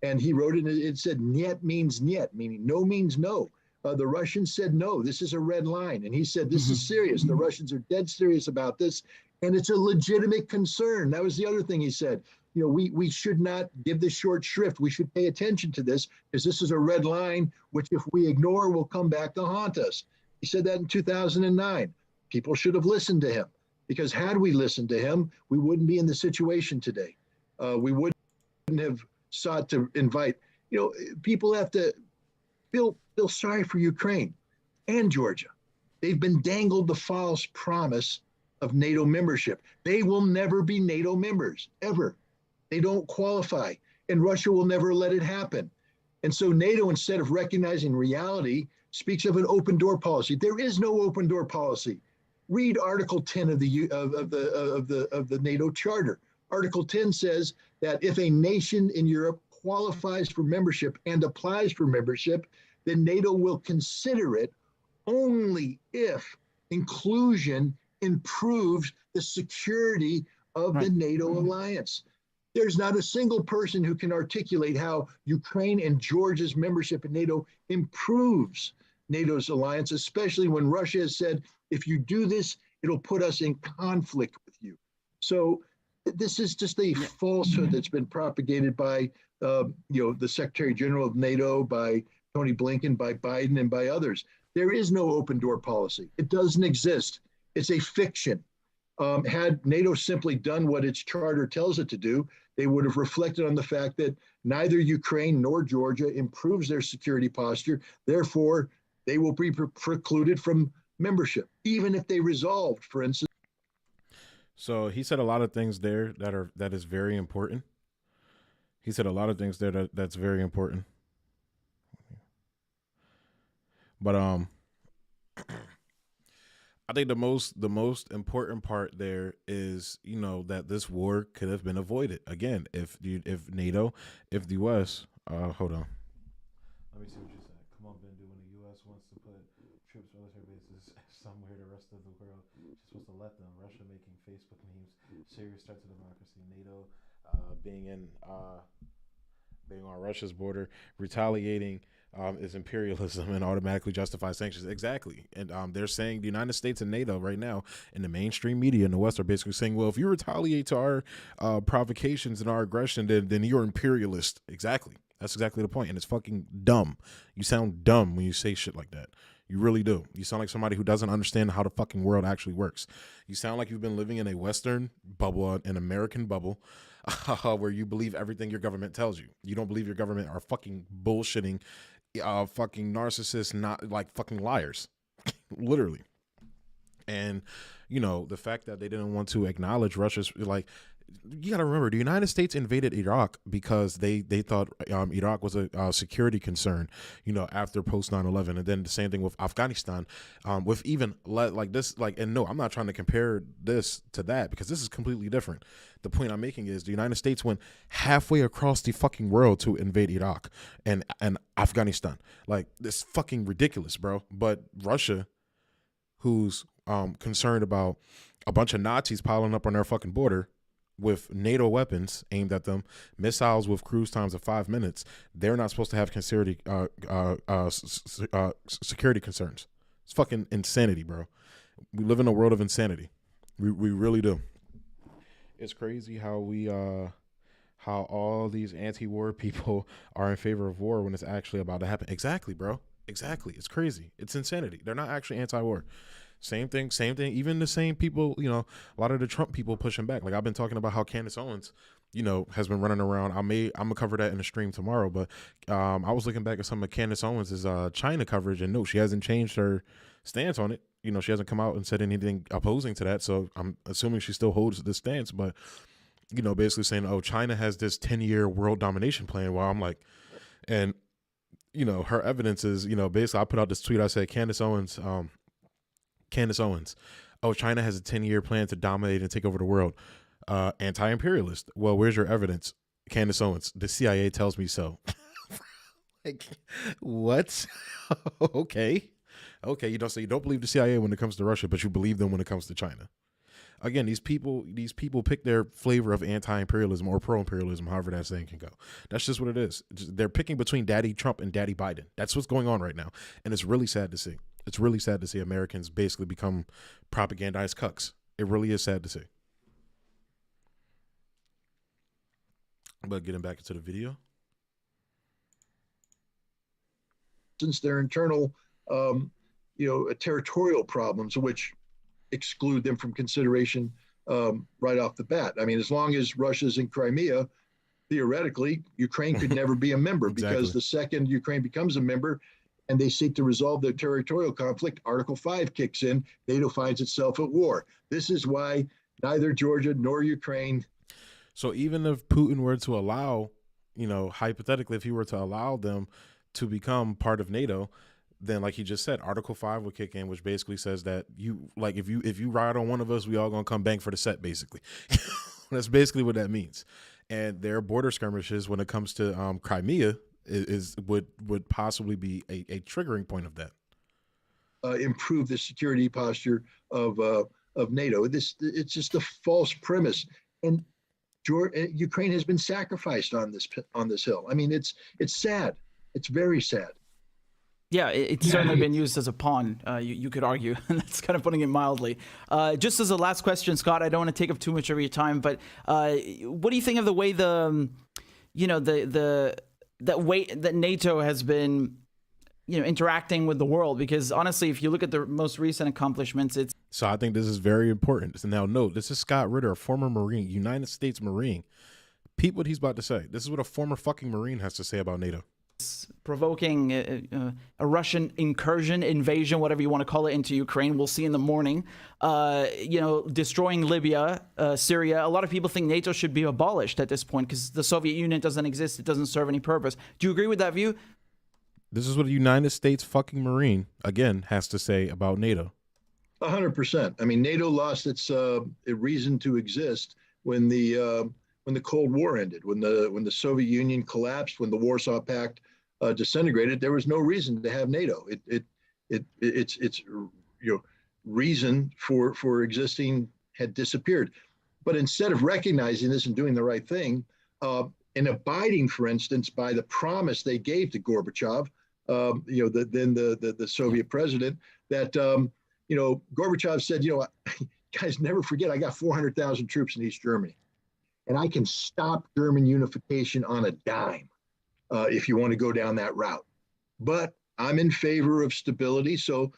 And he wrote it, it said, "Niet" means "niet," meaning no means no. The Russians said, no, this is a red line. And he said, this is serious. The Russians are dead serious about this. And it's a legitimate concern. That was the other thing he said. You know, we should not give this short shrift. We should pay attention to this because this is a red line, which if we ignore will come back to haunt us. He said that in 2009. People should have listened to him, because had we listened to him, we wouldn't be in the situation today. We wouldn't have sought to invite, you know, people have to feel sorry for Ukraine and Georgia. They've been dangled the false promise of NATO membership. They will never be NATO members, ever. They don't qualify, and Russia will never let it happen. And so NATO, instead of recognizing reality, speaks of an open door policy. There is no open door policy. Read Article 10 of the NATO Charter. Article 10 says that if a nation in Europe qualifies for membership and applies for membership, then NATO will consider it only if inclusion improves the security of the NATO alliance. There's not a single person who can articulate how Ukraine and Georgia's membership in NATO improves NATO's alliance, especially when Russia has said, if you do this, it'll put us in conflict with you. So this is just a falsehood that's been propagated by the Secretary General of NATO, by Tony Blinken, by Biden, and by others. There is no open door policy. It doesn't exist. It's a fiction. Had NATO simply done what its charter tells it to do, they would have reflected on the fact that neither Ukraine nor Georgia improves their security posture. Therefore, they will be precluded from membership, even if they resolved, for instance. So he said a lot of things there that is very important. He said a lot of things there that's very important. But I think the most important part there is, you know, that this war could have been avoided. Again, if NATO, if the U.S. Hold on. Let me see what you said. Come on, Bendu. When the U.S. wants to put troops, military bases somewhere, the rest of the world is supposed to let them. Russia making Facebook memes, serious threat to democracy. NATO being on Russia's border, retaliating. Is imperialism and automatically justifies sanctions. Exactly. And they're saying the United States and NATO right now in the mainstream media in the West are basically saying, well, if you retaliate to our provocations and our aggression, then you're imperialist. Exactly. That's exactly the point. And it's fucking dumb. You sound dumb when you say shit like that. You really do. You sound like somebody who doesn't understand how the fucking world actually works. You sound like you've been living in a Western bubble, an American bubble, where you believe everything your government tells you. You don't believe your government are fucking bullshitting, fucking narcissists, not like fucking liars, literally. And, you know, the fact that they didn't want to acknowledge Russia's, like, you got to remember, the United States invaded Iraq because they thought Iraq was a security concern, you know, after post 9/11. And then the same thing with Afghanistan, with even like this, like, and no, I'm not trying to compare this to that because this is completely different. The point I'm making is the United States went halfway across the fucking world to invade Iraq and Afghanistan. Like, this fucking ridiculous, bro. But Russia, who's concerned about a bunch of Nazis piling up on their fucking border with NATO weapons aimed at them, missiles with cruise times of 5 minutes. They're not supposed to have security concerns. It's fucking insanity, bro. We live in a world of insanity. We really do. It's crazy how how all these anti-war people are in favor of war when it's actually about to happen. Exactly, bro. Exactly. It's crazy. It's insanity. They're not actually anti-war. Same thing. Even the same people, a lot of the Trump people pushing back. Like I've been talking about how Candace Owens, has been running around. I'm gonna cover that in the stream tomorrow. But I was looking back at some of Candace Owens' China coverage, and no, she hasn't changed her stance on it. She hasn't come out and said anything opposing to that. So I'm assuming she still holds this stance. But basically saying, oh, China has this 10-year world domination plan. While I'm like, and her evidence is, basically I put out this tweet. I said, Candace Owens, oh, China has a 10-year plan to dominate and take over the world. Anti-imperialist. Well, where's your evidence? Candace Owens, the CIA tells me so. Like, what? Okay. So you don't believe the CIA when it comes to Russia, but you believe them when it comes to China. Again, these people pick their flavor of anti-imperialism or pro-imperialism, however that saying can go. That's just what it is. They're picking between Daddy Trump and Daddy Biden. That's what's going on right now. And it's really sad to see. It's really sad to see Americans basically become propagandized cucks. It really is sad to see. But getting back into the video. Since their internal, territorial problems, which exclude them from consideration right off the bat. I mean, as long as Russia's in Crimea, theoretically, Ukraine could never be a member Exactly. because the second Ukraine becomes a member and they seek to resolve their territorial conflict, Article 5 kicks in, NATO finds itself at war. This is why neither Georgia nor Ukraine. So even if Putin were to allow, hypothetically, if he were to allow them to become part of NATO, then like he just said, Article 5 would kick in, which basically says that if you ride on one of us, we all gonna come bang for the set, basically. That's basically what that means. And their border skirmishes when it comes to Crimea would possibly be a triggering point of that. Improve the security posture of NATO. It's just a false premise, and Ukraine has been sacrificed on this hill. I mean, it's sad. It's very sad. Yeah, it's certainly been used as a pawn, you could argue. That's kind of putting it mildly. Just as a last question, Scott, I don't want to take up too much of your time, but what do you think of the way that NATO has been, interacting with the world? Because honestly, if you look at the most recent accomplishments, it's... So I think this is very important. So now note, this is Scott Ritter, a former Marine, United States Marine. Peep what he's about to say. This is what a former fucking Marine has to say about NATO. Provoking a Russian invasion, whatever you want to call it, into Ukraine. We'll see in the morning. Destroying Libya, Syria. A lot of people think NATO should be abolished at this point because the Soviet Union doesn't exist. It doesn't serve any purpose. Do you agree with that view? This is what a United States fucking Marine, again, has to say about NATO. 100%. I mean, NATO lost its reason to exist when the Cold War ended, when the Soviet Union collapsed, when the Warsaw Pact disintegrated. There was no reason to have NATO. Its reason for existing had disappeared. But instead of recognizing this and doing the right thing, and abiding, for instance, by the promise they gave to Gorbachev, the Soviet president, that Gorbachev said, guys, never forget, I got 400,000 troops in East Germany. And I can stop German unification on a dime if you want to go down that route. But I'm in favor of stability, so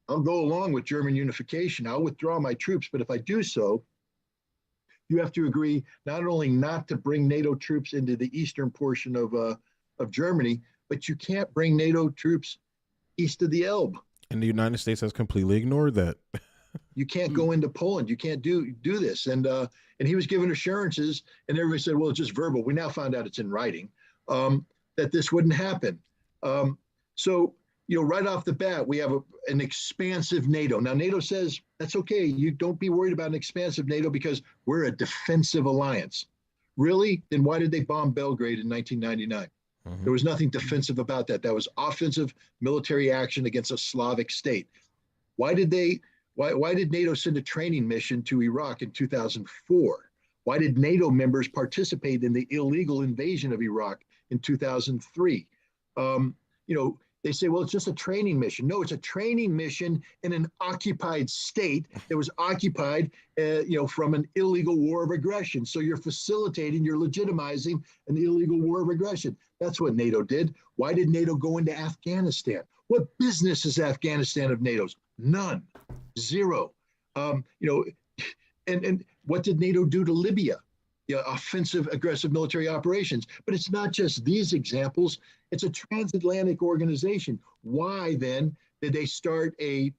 I'll go along with German unification. I'll withdraw my troops, but if I do so, you have to agree not only not to bring NATO troops into the eastern portion of Germany, but you can't bring NATO troops east of the Elbe. And the United States has completely ignored that. You can't go into Poland. You can't do this. And he was given assurances, and everybody said, well, it's just verbal. We now found out it's in writing, that this wouldn't happen. So, right off the bat, we have an expansive NATO. Now, NATO says, that's okay. You don't be worried about an expansive NATO because we're a defensive alliance. Really? Then why did they bomb Belgrade in 1999? Mm-hmm. There was nothing defensive about that. That was offensive military action against a Slavic state. Why did they Why did NATO send a training mission to Iraq in 2004? Why did NATO members participate in the illegal invasion of Iraq in 2003? You know, they say, well, it's just a training mission. No, it's a training mission in an occupied state that was occupied, from an illegal war of aggression. So you're facilitating, you're legitimizing an illegal war of aggression. That's what NATO did. Why did NATO go into Afghanistan? What business is Afghanistan of NATO's? None, zero. And what did NATO do to Libya? Offensive, aggressive military operations. But it's not just these examples. It's a transatlantic organization. Why then did they start a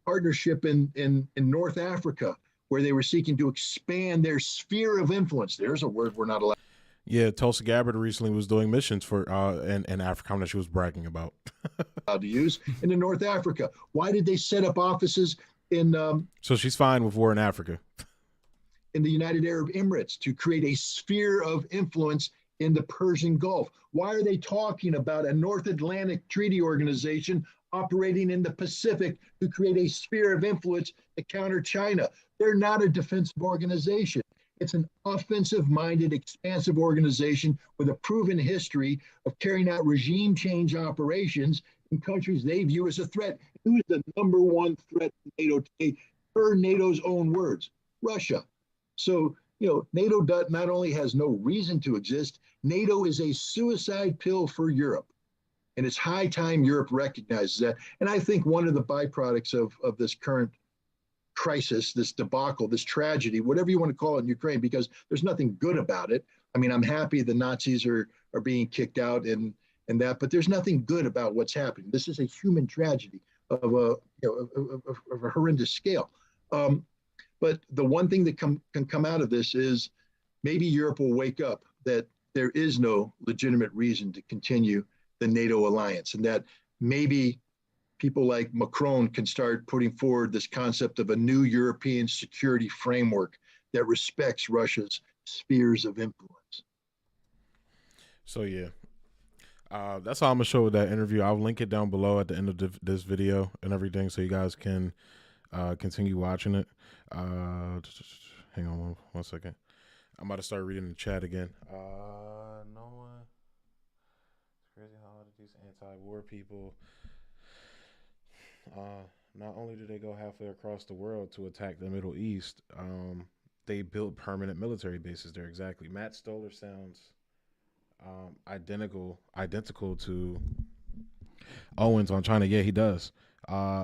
partnership in North Africa where they were seeking to expand their sphere of influence? There's a word we're not allowed. Yeah, Tulsi Gabbard recently was doing missions for in Africa that she was bragging about. To use in North Africa. Why did they set up offices in? So she's fine with war in Africa. In the United Arab Emirates to create a sphere of influence in the Persian Gulf. Why are they talking about a North Atlantic Treaty Organization operating in the Pacific to create a sphere of influence to counter China? They're not a defensive organization. It's an offensive-minded, expansive organization with a proven history of carrying out regime change operations in countries they view as a threat. Who is the number one threat to NATO today, per NATO's own words? Russia. So, NATO not only has no reason to exist, NATO is a suicide pill for Europe. And it's high time Europe recognizes that. And I think one of the byproducts of this current crisis, this debacle, this tragedy, whatever you want to call it in Ukraine, because there's nothing good about it. I mean, I'm happy the Nazis are being kicked out and that, but there's nothing good about what's happening. This is a human tragedy of a horrendous scale. But the one thing that can come out of this is maybe Europe will wake up that there is no legitimate reason to continue the NATO alliance, and that maybe people like Macron can start putting forward this concept of a new European security framework that respects Russia's spheres of influence. So, yeah. That's all I'm going to show with that interview. I'll link it down below at the end of this video and everything so you guys can continue watching it. Hang on one second. I'm about to start reading the chat again. No one. It's crazy how these anti-war people. Not only did they go halfway across the world to attack the Middle East, they built permanent military bases there. Exactly. Matt Stoller sounds identical to Owens on China. Yeah, he does.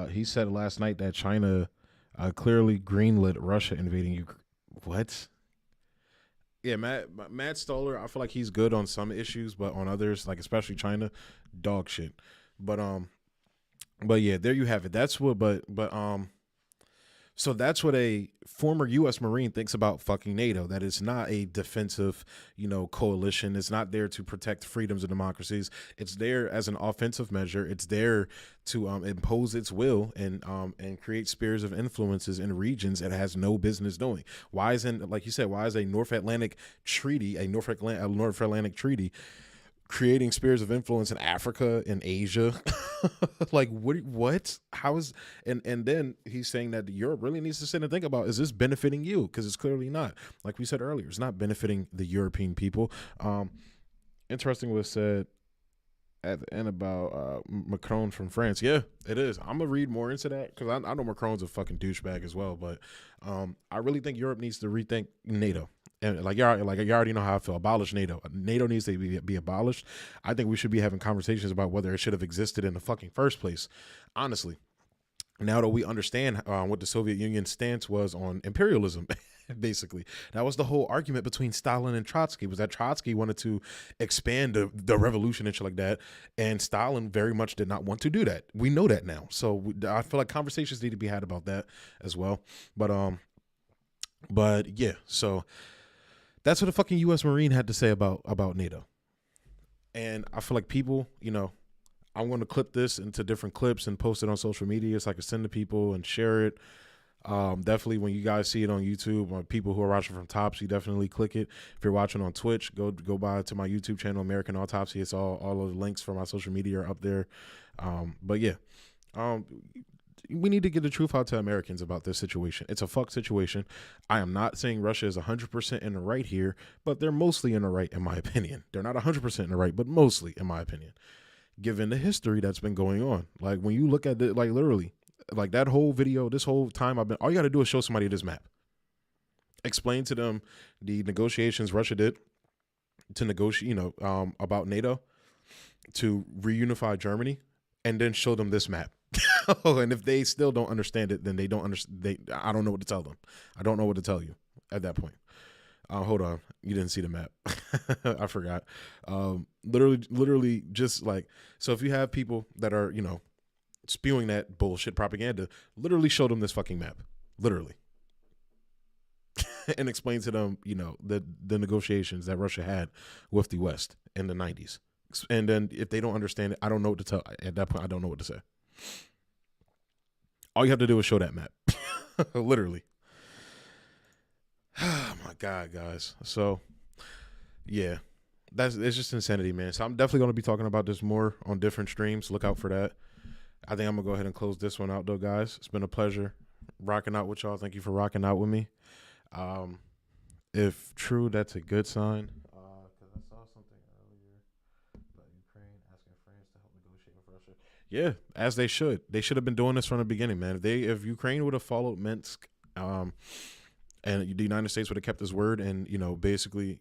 He said last night that China clearly greenlit Russia invading Ukraine. What? Yeah, Matt Stoller, I feel like he's good on some issues, but on others, like especially China, dog shit. But yeah, there you have it. That's what. So that's what a former U.S. Marine thinks about fucking NATO. That it's not a defensive, coalition. It's not there to protect freedoms and democracies. It's there as an offensive measure. It's there to impose its will and create spheres of influences in regions it has no business doing. Why isn't, like you said, why is a North Atlantic treaty creating spheres of influence in Africa and Asia? Like what? How is and then he's saying that Europe really needs to sit and think about, is this benefiting you? Because it's clearly not. Like we said earlier, it's not benefiting the European people. Interesting was said at the end about Macron from France. Yeah, it is. I'm gonna read more into that because I know Macron's a fucking douchebag as well. But I really think Europe needs to rethink NATO. And like you already know how I feel. Abolish NATO. NATO needs to be abolished. I think we should be having conversations about whether it should have existed in the fucking first place. Honestly, now that we understand what the Soviet Union stance was on imperialism, basically, that was the whole argument between Stalin and Trotsky. Was that Trotsky wanted to expand the revolution and shit like that, and Stalin very much did not want to do that. We know that now. So I feel like conversations need to be had about that as well. But yeah, so. That's what a fucking U.S. Marine had to say about NATO. And I feel like people, I'm going to clip this into different clips and post it on social media so I can send to people and share it. Definitely when you guys see it on YouTube, or people who are watching from Topsy, definitely click it. If you're watching on Twitch, go by to my YouTube channel, American Autopsy. It's all of the links for my social media are up there. But yeah, we need to get the truth out to Americans about this situation. It's a fuck situation. I am not saying Russia is 100% in the right here, but they're mostly in the right, in my opinion. They're not 100% in the right, but mostly, in my opinion, given the history that's been going on. Like, when you look at it, like, literally, like, that whole video, this whole time all you got to do is show somebody this map. Explain to them the negotiations Russia did to negotiate, about NATO to reunify Germany, and then show them this map. And if they still don't understand it, then they don't understand. I don't know what to tell them. I don't know what to tell you at that point. Hold on, you didn't see the map. I forgot. Literally, just like, so if you have people that are spewing that bullshit propaganda, literally show them this fucking map, literally, and explain to them, the negotiations that Russia had with the West in the 90s. And then if they don't understand it, I don't know what to tell. At that point, I don't know what to say. All you have to do is show that map. Literally. Oh my God, guys. So yeah, it's just insanity, man. So I'm definitely going to be talking about this more on different streams. Look out for that. I think I'm gonna go ahead and close this one out though, guys. It's been a pleasure rocking out with y'all. Thank you for rocking out with me. If true, that's a good sign. Because I saw something earlier about Ukraine asking France to help negotiate with Russia. Yeah, as they should. They should have been doing this from the beginning, man. If Ukraine would have followed Minsk, and the United States would have kept his word, and basically,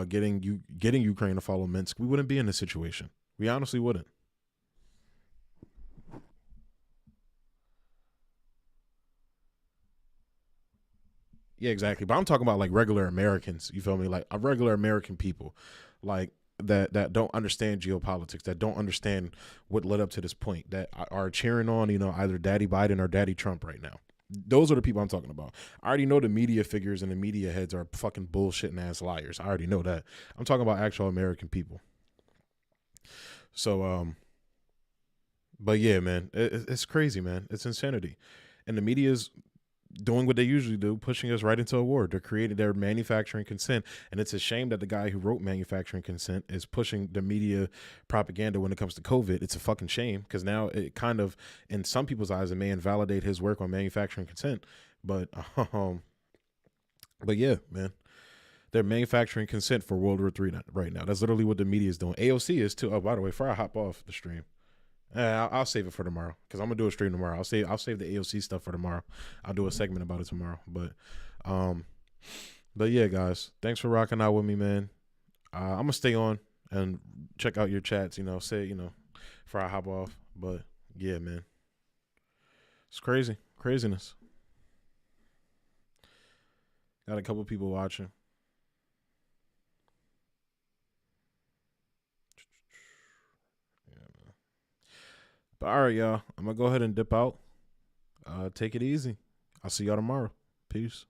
getting Ukraine to follow Minsk, we wouldn't be in this situation. We honestly wouldn't. Yeah, exactly. But I'm talking about like regular Americans. You feel me? Like regular American people, like that don't understand geopolitics, that don't understand what led up to this point, that are cheering on either Daddy Biden or Daddy Trump right now. Those are the people I'm talking about. I already know the media figures and the media heads are fucking bullshitting ass liars. I already know that. I'm talking about actual American people. So, but yeah, man, it's crazy, man. It's insanity, and the media's doing what they usually do, pushing us right into a war. They're creating their manufacturing consent. And it's a shame that the guy who wrote manufacturing consent is pushing the media propaganda when it comes to COVID. It's a fucking shame, because now it kind of, in some people's eyes, it may invalidate his work on manufacturing consent. But yeah, man, they're manufacturing consent for World War III right now. That's literally what the media is doing. AOC is too. Oh, by the way, before I hop off the stream, I'll save it for tomorrow, because I'm gonna do a stream tomorrow. I'll save the AOC stuff for tomorrow. I'll do a segment about it tomorrow. But yeah, guys, thanks for rocking out with me, man. I'm gonna stay on and check out your chats. Before I hop off. But yeah, man, it's craziness. Got a couple people watching. But all right, y'all, I'm going to go ahead and dip out. Take it easy. I'll see y'all tomorrow. Peace.